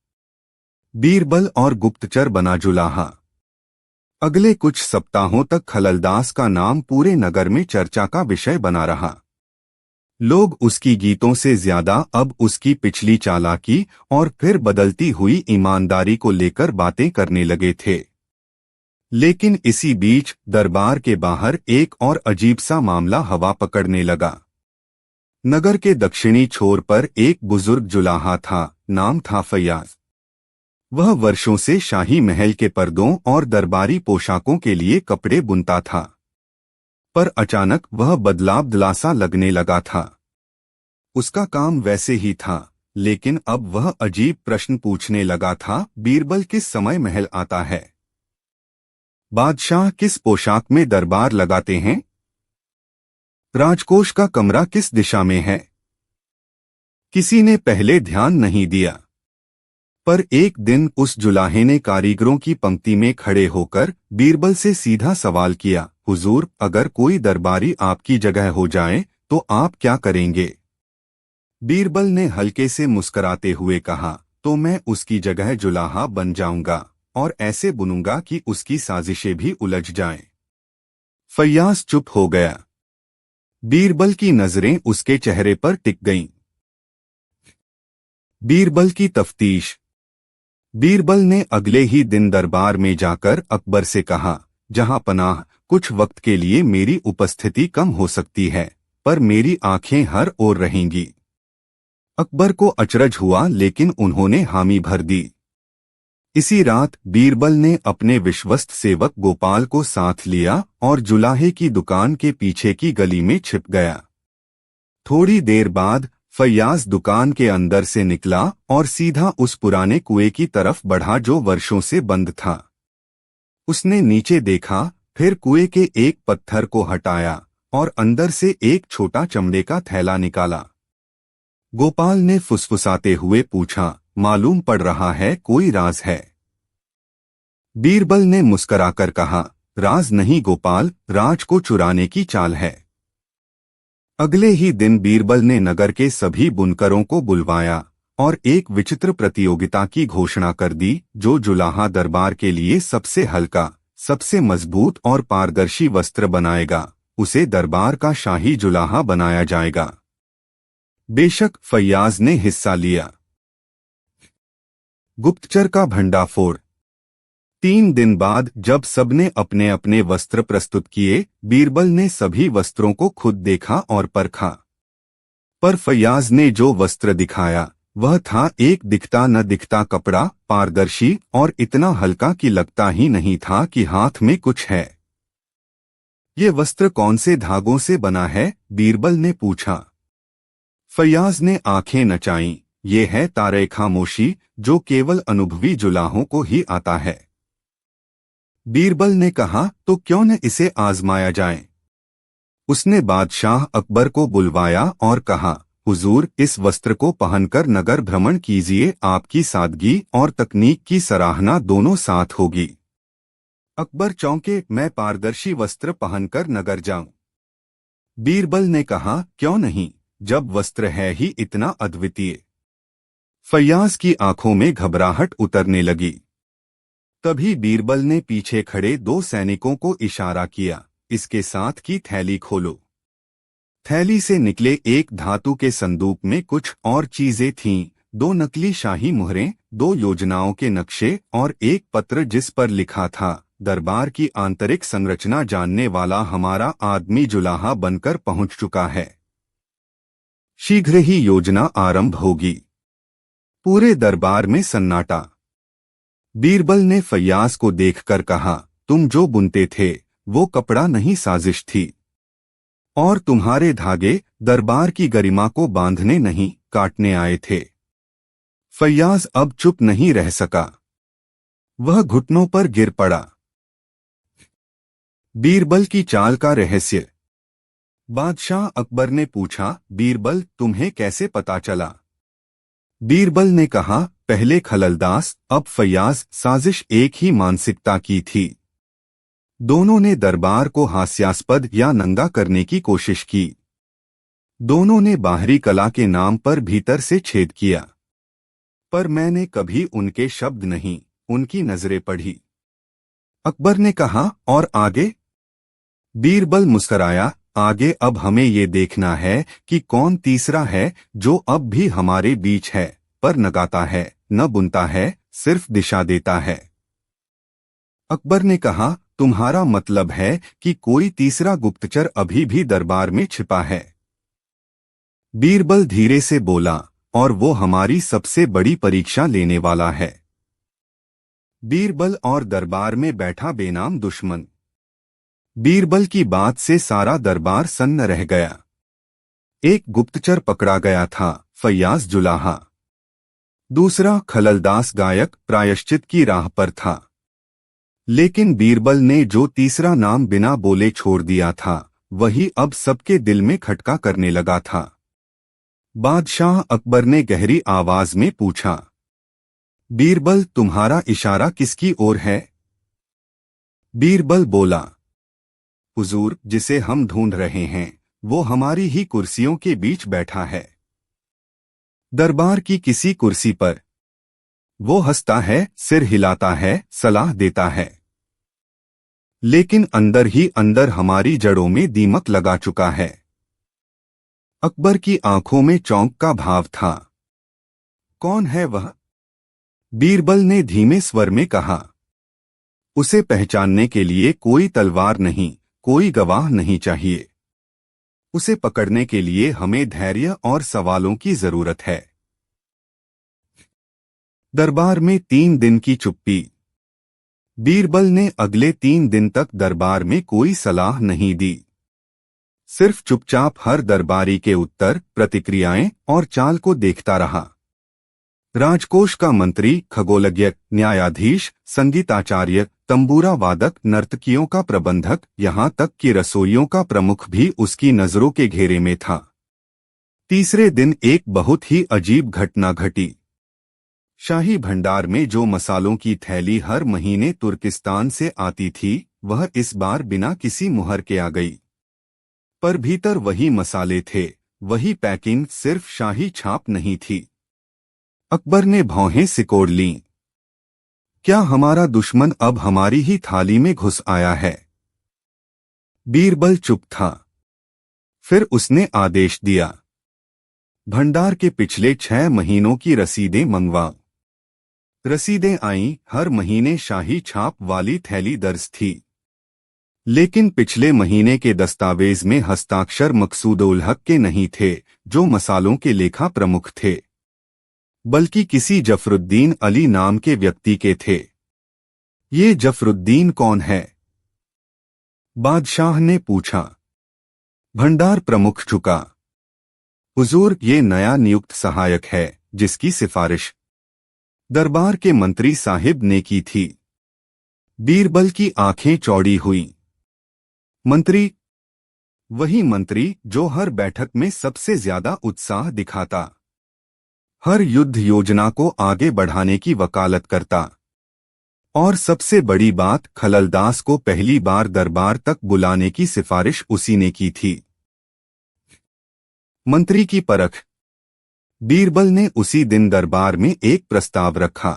A: बीरबल और गुप्तचर बना जुलाहा। अगले कुछ सप्ताहों तक खललदास का नाम पूरे नगर में चर्चा का विषय बना रहा। लोग उसकी गीतों से ज्यादा अब उसकी पिछली चालाकी और फिर बदलती हुई ईमानदारी को लेकर बातें करने लगे थे। लेकिन इसी बीच दरबार के बाहर एक और अजीब सा मामला हवा पकड़ने लगा। नगर के दक्षिणी छोर पर एक बुजुर्ग जुलाहा था, नाम था फैयाज। वह वर्षों से शाही महल के पर्दों और दरबारी पोशाकों के लिए कपड़े बुनता था, पर अचानक वह बदलाव दिलासा लगने लगा था। उसका काम वैसे ही था, लेकिन अब वह अजीब प्रश्न पूछने लगा था, बीरबल किस समय महल आता है? बादशाह किस पोशाक में दरबार लगाते हैं? राजकोष का कमरा किस दिशा में है? किसी ने पहले ध्यान नहीं दिया। पर एक दिन उस जुलाहे ने कारीगरों की पंक्ति में खड़े होकर बीरबल से सीधा सवाल किया, हुजूर, अगर कोई दरबारी आपकी जगह हो जाए तो आप क्या करेंगे? बीरबल ने हल्के से मुस्कुराते हुए कहा, तो मैं उसकी जगह जुलाहा बन जाऊंगा और ऐसे बुनूंगा कि उसकी साजिशें भी उलझ जाएं। फैयाज चुप हो गया। बीरबल की नजरें उसके चेहरे पर टिक गईं। बीरबल की तफ्तीश। बीरबल ने अगले ही दिन दरबार में जाकर अकबर से कहा, जहां पनाह, कुछ वक्त के लिए मेरी उपस्थिति कम हो सकती है, पर मेरी आंखें हर ओर रहेंगी। अकबर को अचरज हुआ, लेकिन उन्होंने हामी भर दी। इसी रात बीरबल ने अपने विश्वस्त सेवक गोपाल को साथ लिया और जुलाहे की दुकान के पीछे की गली में छिप गया। थोड़ी देर बाद फैयाज दुकान के अंदर से निकला और सीधा उस पुराने कुएं की तरफ बढ़ा जो वर्षों से बंद था। उसने नीचे देखा, फिर कुएं के एक पत्थर को हटाया और अंदर से एक छोटा चमड़े का थैला निकाला। गोपाल ने फुसफुसाते हुए पूछा, मालूम पड़ रहा है कोई राज है? बीरबल ने मुस्कराकर कहा, राज नहीं गोपाल, राज को चुराने की चाल है। अगले ही दिन बीरबल ने नगर के सभी बुनकरों को बुलवाया और एक विचित्र प्रतियोगिता की घोषणा कर दी, जो जुलाहा दरबार के लिए सबसे हल्का, सबसे मजबूत और पारदर्शी वस्त्र बनाएगा, उसे दरबार का शाही जुलाहा बनाया जाएगा। बेशक फैयाज ने हिस्सा लिया। गुप्तचर का भंडाफोड़। 3 दिन बाद जब सबने अपने अपने वस्त्र प्रस्तुत किए, बीरबल ने सभी वस्त्रों को खुद देखा और परखा। पर फैयाज ने जो वस्त्र दिखाया वह था एक दिखता न दिखता कपड़ा, पारदर्शी और इतना हल्का कि लगता ही नहीं था कि हाथ में कुछ है। ये वस्त्र कौन से धागों से बना है? बीरबल ने पूछा। फैयाज ने आंखें नचाईं, ये है तारे खामोशी, जो केवल अनुभवी जुलाहों को ही आता है। बीरबल ने कहा, तो क्यों न इसे आजमाया जाए? उसने बादशाह अकबर को बुलवाया और कहा, हुजूर, इस वस्त्र को पहनकर नगर भ्रमण कीजिए, आपकी सादगी और तकनीक की सराहना दोनों साथ होगी। अकबर चौंके, मैं पारदर्शी वस्त्र पहनकर नगर जाऊं? बीरबल ने कहा, क्यों नहीं, जब वस्त्र है ही इतना अद्वितीय। फैयाज की आंखों में घबराहट उतरने लगी। तभी बीरबल ने पीछे खड़े 2 सैनिकों को इशारा किया, इसके साथ की थैली खोलो। थैली से निकले एक धातु के संदूक में कुछ और चीजें थीं, 2 नकली शाही मुहरें, 2 योजनाओं के नक्शे और एक पत्र जिस पर लिखा था, दरबार की आंतरिक संरचना जानने वाला हमारा आदमी जुलाहा बनकर पहुंच चुका है। शीघ्र ही योजना आरंभ होगी। पूरे दरबार में सन्नाटा। बीरबल ने फैयाज को देखकर कहा, तुम जो बुनते थे वो कपड़ा नहीं, साजिश थी। और तुम्हारे धागे दरबार की गरिमा को बांधने नहीं, काटने आए थे। फैयाज अब चुप नहीं रह सका। वह घुटनों पर गिर पड़ा। बीरबल की चाल का रहस्य। बादशाह अकबर ने पूछा, बीरबल तुम्हें कैसे पता चला? बीरबल ने कहा, पहले खललदास, अब फैयाज, साजिश एक ही मानसिकता की थी। दोनों ने दरबार को हास्यास्पद या नंगा करने की कोशिश की। दोनों ने बाहरी कला के नाम पर भीतर से छेद किया। पर मैंने कभी उनके शब्द नहीं, उनकी नजरें पढ़ी। अकबर ने कहा, और आगे? बीरबल मुस्कराया, आगे अब हमें ये देखना है कि कौन तीसरा है जो अब भी हमारे बीच है, पर न गाता है, न बुनता है, सिर्फ दिशा देता है। अकबर ने कहा, तुम्हारा मतलब है कि कोई तीसरा गुप्तचर अभी भी दरबार में छिपा है? बीरबल धीरे से बोला, और वो हमारी सबसे बड़ी परीक्षा लेने वाला है। बीरबल और दरबार में बैठा बेनाम दुश्मन। बीरबल की बात से सारा दरबार सन्न रह गया। एक गुप्तचर पकड़ा गया था, फैयाज जुलाहा। दूसरा खललदास गायक प्रायश्चित की राह पर था। लेकिन बीरबल ने जो तीसरा नाम बिना बोले छोड़ दिया था, वही अब सबके दिल में खटका करने लगा था। बादशाह अकबर ने गहरी आवाज में पूछा, बीरबल तुम्हारा इशारा किसकी ओर है? बीरबल बोला, हुजूर, जिसे हम ढूंढ रहे हैं वो हमारी ही कुर्सियों के बीच बैठा है। दरबार की किसी कुर्सी पर। वो हंसता है, सिर हिलाता है, सलाह देता है। लेकिन अंदर ही अंदर हमारी जड़ों में दीमक लगा चुका है। अकबर की आंखों में चौंक का भाव था। कौन है वह? बीरबल ने धीमे स्वर में कहा। उसे पहचानने के लिए कोई तलवार नहीं, कोई गवाह नहीं चाहिए। उसे पकड़ने के लिए हमें धैर्य और सवालों की जरूरत है। दरबार में 3 दिन की चुप्पी। बीरबल ने अगले 3 दिन तक दरबार में कोई सलाह नहीं दी। सिर्फ चुपचाप हर दरबारी के उत्तर, प्रतिक्रियाएं और चाल को देखता रहा। राजकोष का मंत्री, खगोलज्ञ, न्यायाधीश, संगीताचार्य, तंबूरा वादक, नर्तकियों का प्रबंधक, यहाँ तक कि रसोइयों का प्रमुख भी उसकी नजरों के घेरे में था। तीसरे दिन एक बहुत ही अजीब घटना घटी। शाही भंडार में जो मसालों की थैली हर महीने तुर्किस्तान से आती थी, वह इस बार बिना किसी मुहर के आ गई। पर भीतर वही मसाले थे, वही पैकिंग, सिर्फ शाही छाप नहीं थी। अकबर ने भौहें सिकोड़ लीं। क्या हमारा दुश्मन अब हमारी ही थाली में घुस आया है? बीरबल चुप था। फिर उसने आदेश दिया, भंडार के पिछले 6 महीनों की रसीदें मंगवा। रसीदें आईं, हर महीने शाही छाप वाली थैली दर्ज थी। लेकिन पिछले महीने के दस्तावेज में हस्ताक्षर मकसूद-उल हक के नहीं थे, जो मसालों के लेखा प्रमुख थे, बल्कि किसी जफरुद्दीन अली नाम के व्यक्ति के थे। ये जफरुद्दीन कौन है? बादशाह ने पूछा। भंडार प्रमुख झुका। हुजूर, ये नया नियुक्त सहायक है, जिसकी सिफारिश दरबार के मंत्री साहिब ने की थी। बीरबल की आंखें चौड़ी हुईं। मंत्री? वही मंत्री जो हर बैठक में सबसे ज्यादा उत्साह दिखाता, हर युद्ध योजना को आगे बढ़ाने की वकालत करता। और सबसे बड़ी बात, खललदास को पहली बार दरबार तक बुलाने की सिफारिश उसी ने की थी। मंत्री की परख। बीरबल ने उसी दिन दरबार में एक प्रस्ताव रखा।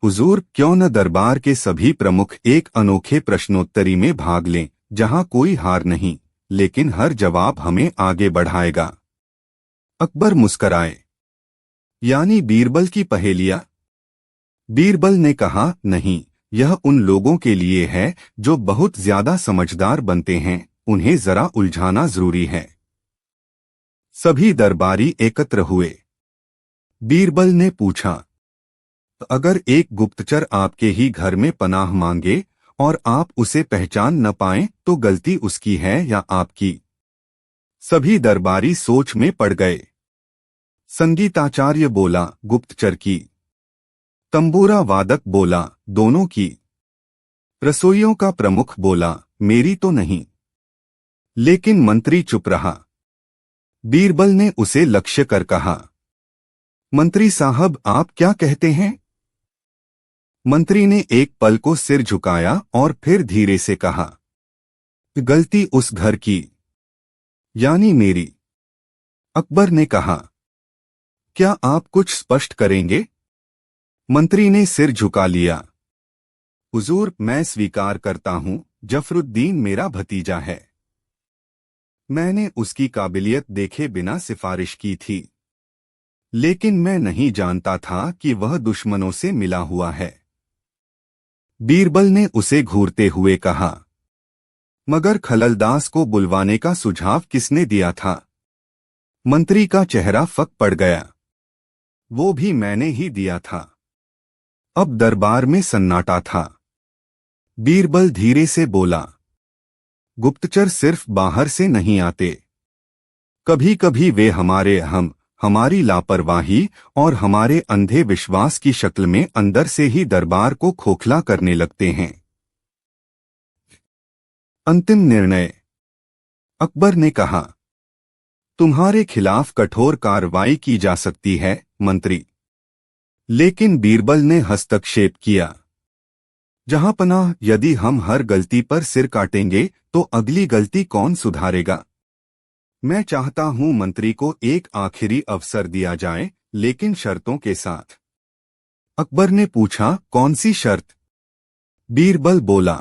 A: हुजूर, क्यों न दरबार के सभी प्रमुख एक अनोखे प्रश्नोत्तरी में भाग लें, जहां कोई हार नहीं, लेकिन हर जवाब हमें आगे बढ़ाएगा। अकबर मुस्कराए। यानी बीरबल की पहेलियां? बीरबल ने कहा, नहीं, यह उन लोगों के लिए है जो बहुत ज्यादा समझदार बनते हैं, उन्हें जरा उलझाना जरूरी है। सभी दरबारी एकत्र हुए। बीरबल ने पूछा, अगर एक गुप्तचर आपके ही घर में पनाह मांगे और आप उसे पहचान न पाएं तो गलती उसकी है या आपकी? सभी दरबारी सोच में पड़ गए। संगीताचार्य बोला, गुप्तचर की। तंबूरा वादक बोला, दोनों की। रसोइयों का प्रमुख बोला, मेरी तो नहीं। लेकिन मंत्री चुप रहा। बीरबल ने उसे लक्ष्य कर कहा, मंत्री साहब, आप क्या कहते हैं? मंत्री ने एक पल को सिर झुकाया और फिर धीरे से कहा, गलती उस घर की, यानी मेरी। अकबर ने कहा, क्या आप कुछ स्पष्ट करेंगे? मंत्री ने सिर झुका लिया। हुजूर, मैं स्वीकार करता हूं, जफरुद्दीन मेरा भतीजा है। मैंने उसकी काबिलियत देखे बिना सिफारिश की थी, लेकिन मैं नहीं जानता था कि वह दुश्मनों से मिला हुआ है। बीरबल ने उसे घूरते हुए कहा, मगर खललदास को बुलवाने का सुझाव किसने दिया था? मंत्री का चेहरा फक पड़ गया। वो भी मैंने ही दिया था। अब दरबार में सन्नाटा था। बीरबल धीरे से बोला, गुप्तचर सिर्फ बाहर से नहीं आते, कभी कभी वे हमारी लापरवाही और हमारे अंधे विश्वास की शक्ल में अंदर से ही दरबार को खोखला करने लगते हैं। अंतिम निर्णय। अकबर ने कहा, तुम्हारे खिलाफ कठोर कार्रवाई की जा सकती है, मंत्री। लेकिन बीरबल ने हस्तक्षेप किया, जहांपनाह, यदि हम हर गलती पर सिर काटेंगे तो अगली गलती कौन सुधारेगा? मैं चाहता हूं मंत्री को एक आखिरी अवसर दिया जाए, लेकिन शर्तों के साथ। अकबर ने पूछा, कौन सी शर्त? बीरबल बोला,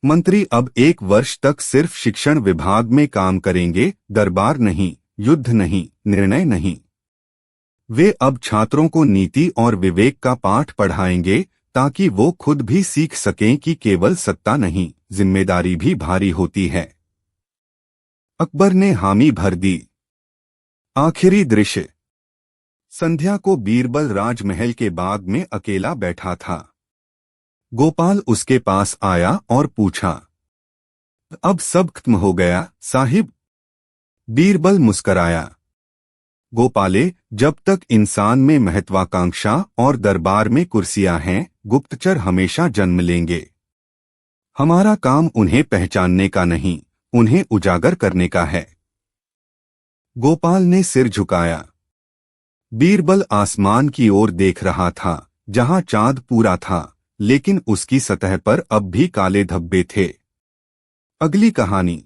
A: मंत्री अब 1 वर्ष तक सिर्फ शिक्षण विभाग में काम करेंगे, दरबार नहीं, युद्ध नहीं, निर्णय नहीं। वे अब छात्रों को नीति और विवेक का पाठ पढ़ाएंगे, ताकि वो खुद भी सीख सकें कि केवल सत्ता नहीं, जिम्मेदारी भी भारी होती है। अकबर ने हामी भर दी। आखिरी दृश्य। संध्या को बीरबल राजमहल के बाग में अकेला बैठा था। गोपाल उसके पास आया और पूछा, अब सब खत्म हो गया, साहिब? बीरबल मुस्कराया। गोपाले, जब तक इंसान में महत्वाकांक्षा और दरबार में कुर्सियां हैं, गुप्तचर हमेशा जन्म लेंगे। हमारा काम उन्हें पहचानने का नहीं, उन्हें उजागर करने का है। गोपाल ने सिर झुकाया। बीरबल आसमान की ओर देख रहा था, जहां चांद पूरा था, लेकिन उसकी सतह पर अब भी काले धब्बे थे। अगली कहानी।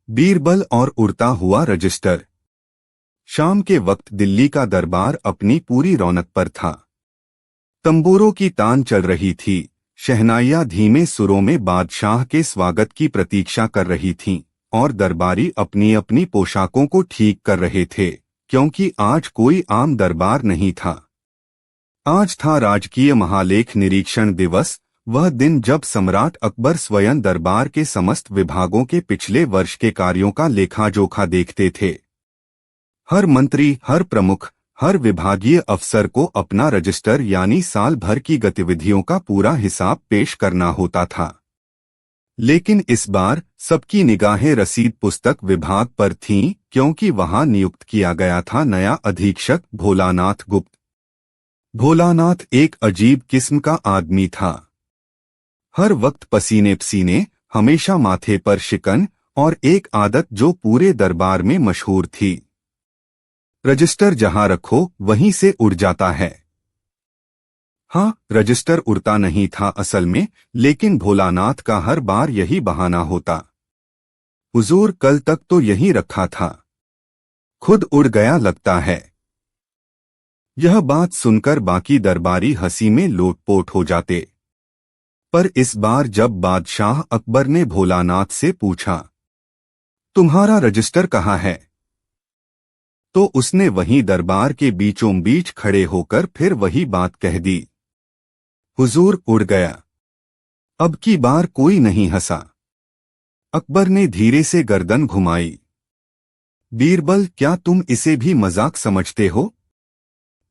A: बीरबल और उड़ता हुआ रजिस्टर। शाम के वक्त दिल्ली का दरबार अपनी पूरी रौनक पर था। तंबूरों की तान चल रही थी, शहनाइयां धीमे सुरों में बादशाह के स्वागत की प्रतीक्षा कर रही थीं, और दरबारी अपनी अपनी पोशाकों को ठीक कर रहे थे, क्योंकि आज कोई आम दरबार नहीं था। आज था राजकीय महालेख निरीक्षण दिवस, वह दिन जब सम्राट अकबर स्वयं दरबार के समस्त विभागों के पिछले वर्ष के कार्यों का लेखा जोखा देखते थे। हर मंत्री, हर प्रमुख, हर विभागीय अफसर को अपना रजिस्टर यानी साल भर की गतिविधियों का पूरा हिसाब पेश करना होता था। लेकिन इस बार सबकी निगाहें रसीद पुस्तक विभाग पर थीं, क्योंकि वहां नियुक्त किया गया था नया अधीक्षक भोलानाथ गुप्त। भोलानाथ एक अजीब किस्म का आदमी था। हर वक्त पसीने पसीने, हमेशा माथे पर शिकन, और एक आदत जो पूरे दरबार में मशहूर थी, रजिस्टर जहां रखो वहीं से उड़ जाता है। हाँ, रजिस्टर उड़ता नहीं था असल में, लेकिन भोलानाथ का हर बार यही बहाना होता। हुजूर, कल तक तो यहीं रखा था, खुद उड़ गया लगता है। यह बात सुनकर बाकी दरबारी हंसी में लोटपोट हो जाते। पर इस बार जब बादशाह अकबर ने भोलानाथ से पूछा, तुम्हारा रजिस्टर कहाँ है, तो उसने वहीं दरबार के बीचों बीच खड़े होकर फिर वही बात कह दी। हुजूर, उड़ गया। अब की बार कोई नहीं हंसा। अकबर ने धीरे से गर्दन घुमाई। बीरबल, क्या तुम इसे भी मजाक समझते हो?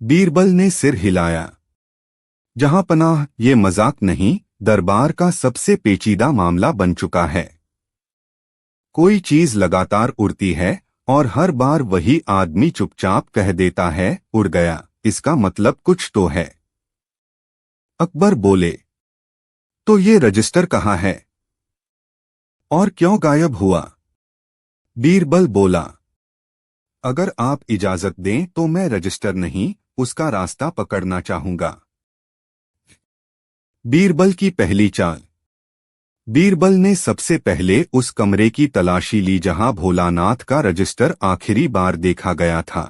A: बीरबल ने सिर हिलाया। जहां पनाह, ये मजाक नहीं, दरबार का सबसे पेचीदा मामला बन चुका है। कोई चीज लगातार उड़ती है और हर बार वही आदमी चुपचाप कह देता है, उड़ गया, इसका मतलब कुछ तो है। अकबर बोले, तो ये रजिस्टर कहाँ है और क्यों गायब हुआ? बीरबल बोला, अगर आप इजाजत दें तो मैं रजिस्टर नहीं, उसका रास्ता पकड़ना चाहूंगा। बीरबल की पहली चाल। बीरबल ने सबसे पहले उस कमरे की तलाशी ली जहां भोलानाथ का रजिस्टर आखिरी बार देखा गया था।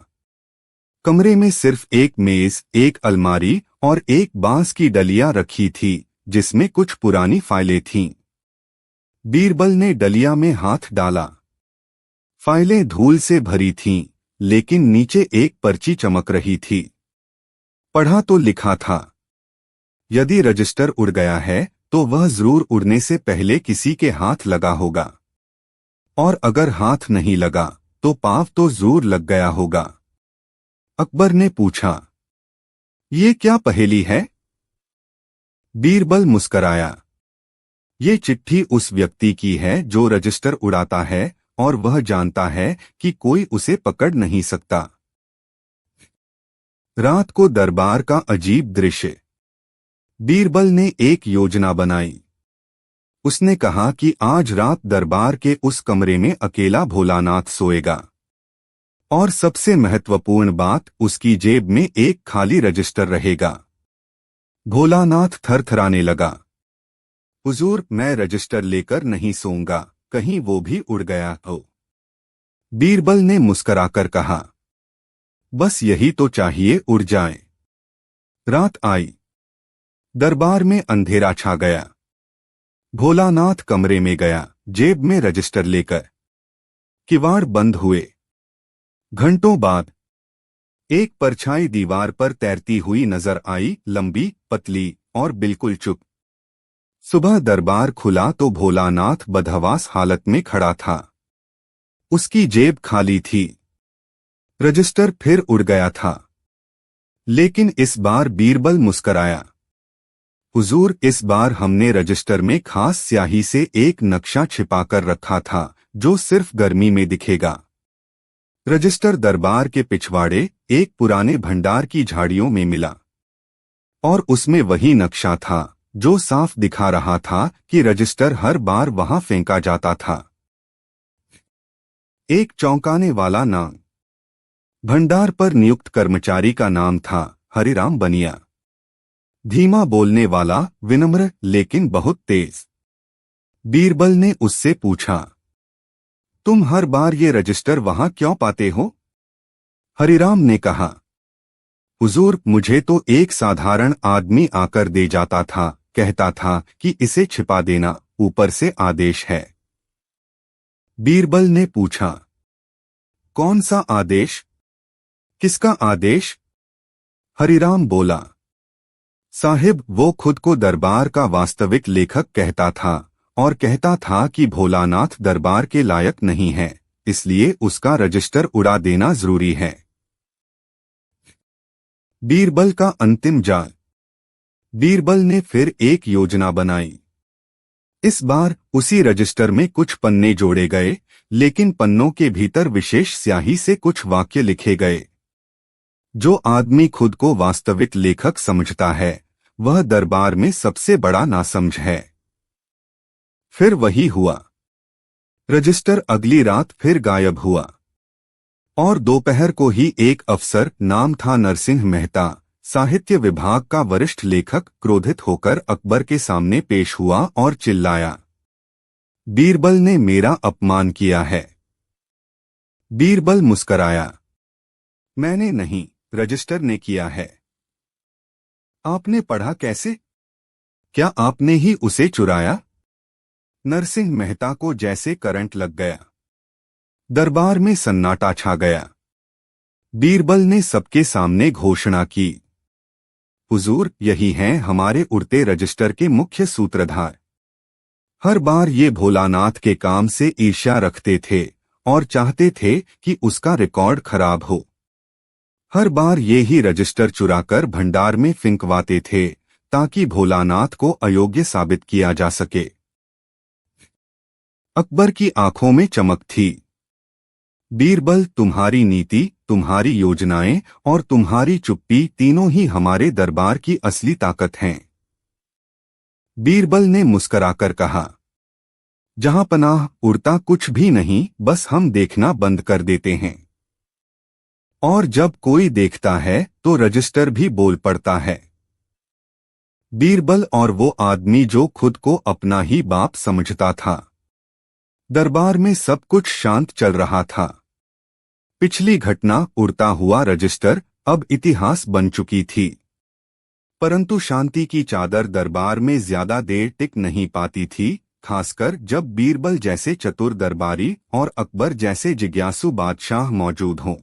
A: कमरे में सिर्फ एक मेज, एक अलमारी और एक बांस की डलिया रखी थी, जिसमें कुछ पुरानी फाइलें थीं। बीरबल ने डलिया में हाथ डाला। फाइलें धूल से भरी थीं, लेकिन नीचे एक पर्ची चमक रही थी। पढ़ा तो लिखा था, यदि रजिस्टर उड़ गया है तो वह जरूर उड़ने से पहले किसी के हाथ लगा होगा, और अगर हाथ नहीं लगा तो पाँव तो जरूर लग गया होगा। अकबर ने पूछा, ये क्या पहेली है? बीरबल मुस्कराया। ये चिट्ठी उस व्यक्ति की है जो रजिस्टर उड़ाता है और वह जानता है कि कोई उसे पकड़ नहीं सकता। रात को दरबार का अजीब दृश्य। बीरबल ने एक योजना बनाई। उसने कहा कि आज रात दरबार के उस कमरे में अकेला भोलानाथ सोएगा, और सबसे महत्वपूर्ण बात, उसकी जेब में एक खाली रजिस्टर रहेगा। भोलानाथ थरथराने लगा। हुजूर, मैं रजिस्टर लेकर नहीं सोऊंगा, कहीं वो भी उड़ गया हो। बीरबल ने मुस्कराकर कहा, बस यही तो चाहिए, उड़ जाए। रात आई। दरबार में अंधेरा छा गया। भोलानाथ कमरे में गया, जेब में रजिस्टर लेकर। किवाड़ बंद हुए। घंटों बाद एक परछाई दीवार पर तैरती हुई नजर आई, लंबी, पतली और बिल्कुल चुप। सुबह दरबार खुला तो भोलानाथ बदहवास हालत में खड़ा था। उसकी जेब खाली थी। रजिस्टर फिर उड़ गया था। लेकिन इस बार बीरबल मुस्कराया। हुजूर, इस बार हमने रजिस्टर में खास स्याही से एक नक्शा छिपाकर रखा था जो सिर्फ गर्मी में दिखेगा। रजिस्टर दरबार के पिछवाड़े एक पुराने भंडार की झाड़ियों में मिला, और उसमें वही नक्शा था जो साफ दिखा रहा था कि रजिस्टर हर बार वहां फेंका जाता था। एक चौंकाने वाला नाम। भंडार पर नियुक्त कर्मचारी का नाम था हरिराम बनिया। धीमा बोलने वाला, विनम्र लेकिन बहुत तेज। बीरबल ने उससे पूछा, तुम हर बार ये रजिस्टर वहां क्यों पाते हो? हरिराम ने कहा, हुजूर, मुझे तो एक साधारण आदमी आकर दे जाता था, कहता था कि इसे छिपा देना, ऊपर से आदेश है। बीरबल ने पूछा, कौन सा आदेश? किसका आदेश? हरिराम बोला, साहिब, वो खुद को दरबार का वास्तविक लेखक कहता था और कहता था कि भोलानाथ दरबार के लायक नहीं है, इसलिए उसका रजिस्टर उड़ा देना जरूरी है। बीरबल का अंतिम जाल। बीरबल ने फिर एक योजना बनाई। इस बार उसी रजिस्टर में कुछ पन्ने जोड़े गए, लेकिन पन्नों के भीतर विशेष स्याही से कुछ वाक्य लिखे गए। जो आदमी खुद को वास्तविक लेखक समझता है, वह दरबार में सबसे बड़ा नासमझ है। फिर वही हुआ। रजिस्टर अगली रात फिर गायब हुआ, और दोपहर को ही एक अफसर, नाम था नरसिंह मेहता, साहित्य विभाग का वरिष्ठ लेखक क्रोधित होकर अकबर के सामने पेश हुआ और चिल्लाया, बीरबल ने मेरा अपमान किया है। बीरबल मुस्कराया, मैंने नहीं, रजिस्टर ने किया है। आपने पढ़ा कैसे? क्या आपने ही उसे चुराया? नरसिंह मेहता को जैसे करंट लग गया। दरबार में सन्नाटा छा गया। बीरबल ने सबके सामने घोषणा की, हुजूर, यही हैं हमारे उड़ते रजिस्टर के मुख्य सूत्रधार। हर बार ये भोलानाथ के काम से ईर्ष्या रखते थे और चाहते थे कि उसका रिकॉर्ड खराब हो। हर बार ये ही रजिस्टर चुराकर भंडार में फिंकवाते थे ताकि भोलानाथ को अयोग्य साबित किया जा सके। अकबर की आंखों में चमक थी। बीरबल, तुम्हारी नीति, तुम्हारी योजनाएं और तुम्हारी चुप्पी तीनों ही हमारे दरबार की असली ताकत हैं। बीरबल ने मुस्कराकर कहा, जहां पनाह, उड़ता कुछ भी नहीं, बस हम देखना बंद कर देते हैं। और जब कोई देखता है तो रजिस्टर भी बोल पड़ता है। बीरबल और वो आदमी जो खुद को अपना ही बाप समझता था। दरबार में सब कुछ शांत चल रहा था। पिछली घटना, उड़ता हुआ रजिस्टर, अब इतिहास बन चुकी थी। परंतु शांति की चादर दरबार में ज्यादा देर टिक नहीं पाती थी, खासकर जब बीरबल जैसे चतुर दरबारी और अकबर जैसे जिज्ञासु बादशाह मौजूद हों।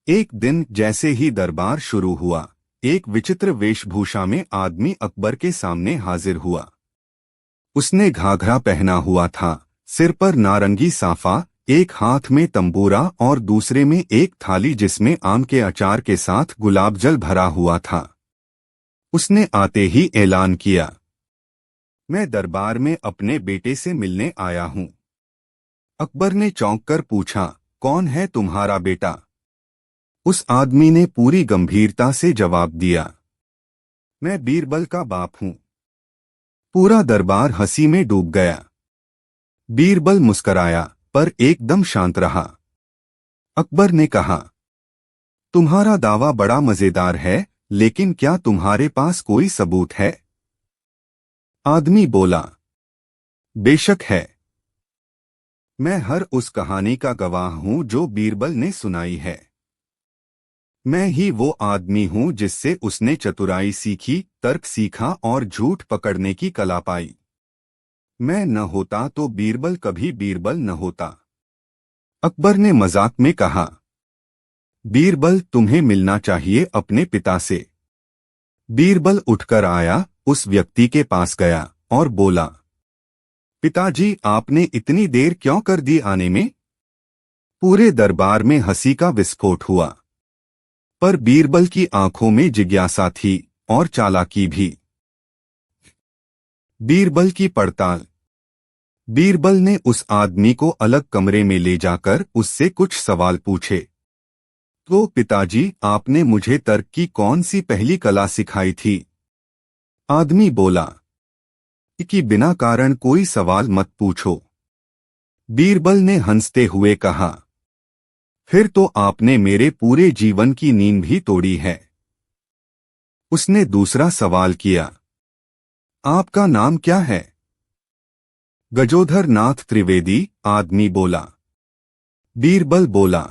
A: एक दिन जैसे ही दरबार शुरू हुआ, एक विचित्र वेशभूषा में आदमी अकबर के सामने हाजिर हुआ। उसने घाघरा पहना हुआ था, सिर पर नारंगी साफा, एक हाथ में तंबूरा और दूसरे में एक थाली जिसमें आम के अचार के साथ गुलाब जल भरा हुआ था। उसने आते ही ऐलान किया, मैं दरबार में अपने बेटे से मिलने आया हूं। अकबर ने चौंककर पूछा, कौन है तुम्हारा बेटा? उस आदमी ने पूरी गंभीरता से जवाब दिया, मैं बीरबल का बाप हूं। पूरा दरबार हंसी में डूब गया। बीरबल मुस्कराया, पर एकदम शांत रहा। अकबर ने कहा, तुम्हारा दावा बड़ा मजेदार है, लेकिन क्या तुम्हारे पास कोई सबूत है? आदमी बोला, बेशक है। मैं हर उस कहानी का गवाह हूं जो बीरबल ने सुनाई है। मैं ही वो आदमी हूं जिससे उसने चतुराई सीखी, तर्क सीखा और झूठ पकड़ने की कला पाई। मैं न होता तो बीरबल कभी बीरबल न होता। अकबर ने मजाक में कहा, बीरबल, तुम्हें मिलना चाहिए अपने पिता से। बीरबल उठकर आया, उस व्यक्ति के पास गया और बोला, पिताजी, आपने इतनी देर क्यों कर दी आने में? पूरे दरबार में हंसी का विस्फोट हुआ, पर बीरबल की आंखों में जिज्ञासा थी और चालाकी भी। बीरबल की पड़ताल। बीरबल ने उस आदमी को अलग कमरे में ले जाकर उससे कुछ सवाल पूछे। तो पिताजी, आपने मुझे तर्क की कौन सी पहली कला सिखाई थी? आदमी बोला कि बिना कारण कोई सवाल मत पूछो। बीरबल ने हंसते हुए कहा, फिर तो आपने मेरे पूरे जीवन की नींद भी तोड़ी है। उसने दूसरा सवाल किया, आपका नाम क्या है? गजोधर नाथ त्रिवेदी, आदमी बोला। बीरबल बोला,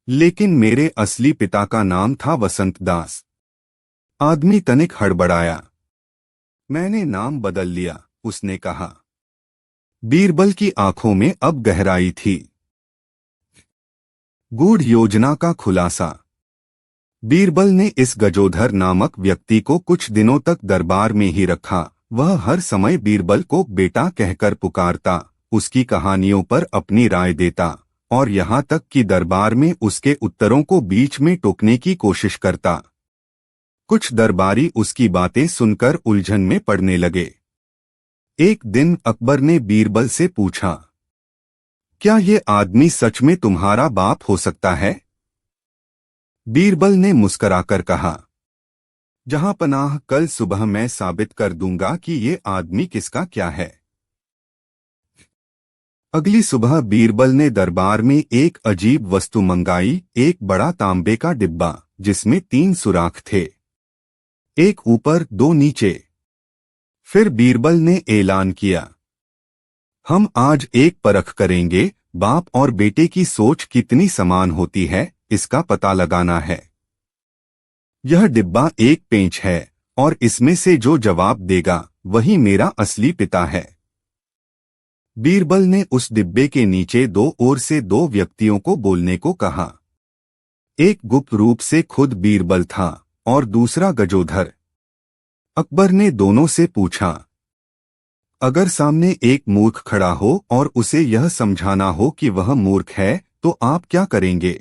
A: लेकिन मेरे असली पिता का नाम था वसंत दास। आदमी तनिक हड़बड़ाया। मैंने नाम बदल लिया, उसने कहा। बीरबल की आंखों में अब गहराई थी। गूढ़ योजना का खुलासा। बीरबल ने इस गजोधर नामक व्यक्ति को कुछ दिनों तक दरबार में ही रखा। वह हर समय बीरबल को बेटा कहकर पुकारता, उसकी कहानियों पर अपनी राय देता और यहाँ तक कि दरबार में उसके उत्तरों को बीच में टोकने की कोशिश करता। कुछ दरबारी उसकी बातें सुनकर उलझन में पड़ने लगे। एक दिन अकबर ने बीरबल से पूछा, क्या ये आदमी सच में तुम्हारा बाप हो सकता है? बीरबल ने मुस्कराकर कहा, जहां पनाह, कल सुबह मैं साबित कर दूंगा कि ये आदमी किसका क्या है। अगली सुबह बीरबल ने दरबार में एक अजीब वस्तु मंगाई, एक बड़ा तांबे का डिब्बा जिसमें 3 सुराख थे, एक ऊपर 2 नीचे। फिर बीरबल ने ऐलान किया, हम आज एक परख करेंगे, बाप और बेटे की सोच कितनी समान होती है, इसका पता लगाना है। यह डिब्बा एक पेंच है और इसमें से जो जवाब देगा वही मेरा असली पिता है। बीरबल ने उस डिब्बे के नीचे 2 ओर से 2 व्यक्तियों को बोलने को कहा। एक गुप्त रूप से खुद बीरबल था और दूसरा गजोधर। अकबर ने दोनों से पूछा, अगर सामने एक मूर्ख खड़ा हो और उसे यह समझाना हो कि वह मूर्ख है तो आप क्या करेंगे?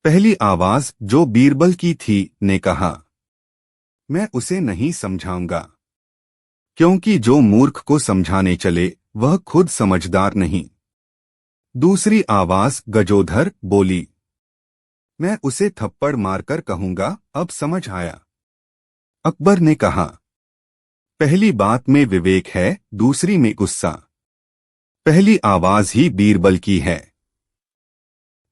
A: पहली आवाज, जो बीरबल की थी, ने कहा, मैं उसे नहीं समझाऊंगा, क्योंकि जो मूर्ख को समझाने चले वह खुद समझदार नहीं। दूसरी आवाज गजोधर बोली, मैं उसे थप्पड़ मारकर कहूंगा, अब समझ आया। अकबर ने कहा, पहली बात में विवेक है, दूसरी में गुस्सा। पहली आवाज ही बीरबल की है।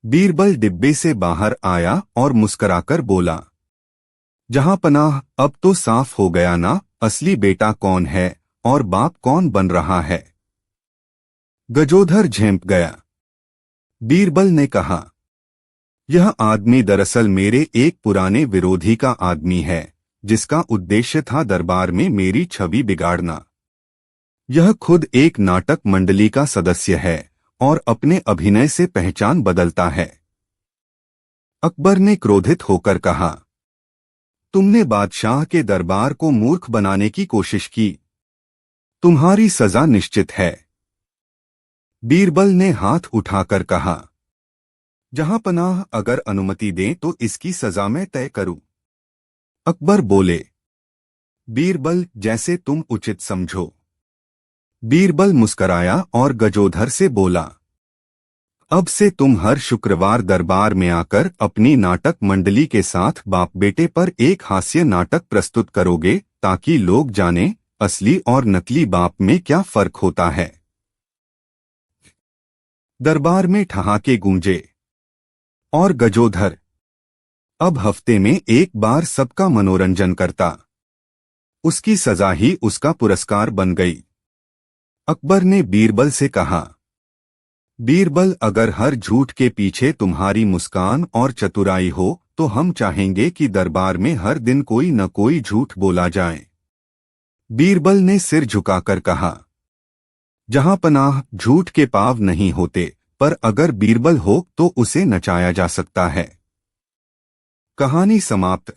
A: बीरबल डिब्बे से बाहर आया और मुस्कुराकर बोला, जहां पनाह, अब तो साफ हो गया ना, असली बेटा कौन है और बाप कौन बन रहा है। गजोधर झेंप गया। बीरबल ने कहा, यह आदमी दरअसल मेरे एक पुराने विरोधी का आदमी है, जिसका उद्देश्य था दरबार में मेरी छवि बिगाड़ना। यह खुद एक नाटक मंडली का सदस्य है और अपने अभिनय से पहचान बदलता है। अकबर ने क्रोधित होकर कहा, तुमने बादशाह के दरबार को मूर्ख बनाने की कोशिश की, तुम्हारी सजा निश्चित है। बीरबल ने हाथ उठाकर कहा, जहां पनाह, अगर अनुमति दें तो इसकी सजा मैं तय करूं। अकबर बोले, बीरबल, जैसे तुम उचित समझो। बीरबल मुस्कराया और गजोधर से बोला, अब से तुम हर शुक्रवार दरबार में आकर अपनी नाटक मंडली के साथ बाप बेटे पर एक हास्य नाटक प्रस्तुत करोगे, ताकि लोग जानें असली और नकली बाप में क्या फर्क होता है। दरबार में ठहाके गूंजे और गजोधर अब हफ्ते में एक बार सबका मनोरंजन करता। उसकी सजा ही उसका पुरस्कार बन गई। अकबर ने बीरबल से कहा, बीरबल, अगर हर झूठ के पीछे तुम्हारी मुस्कान और चतुराई हो तो हम चाहेंगे कि दरबार में हर दिन कोई न कोई झूठ बोला जाए। बीरबल ने सिर झुकाकर कहा, जहां पनाह, झूठ के पाव नहीं होते, पर अगर बीरबल हो तो उसे नचाया जा सकता है। कहानी समाप्त।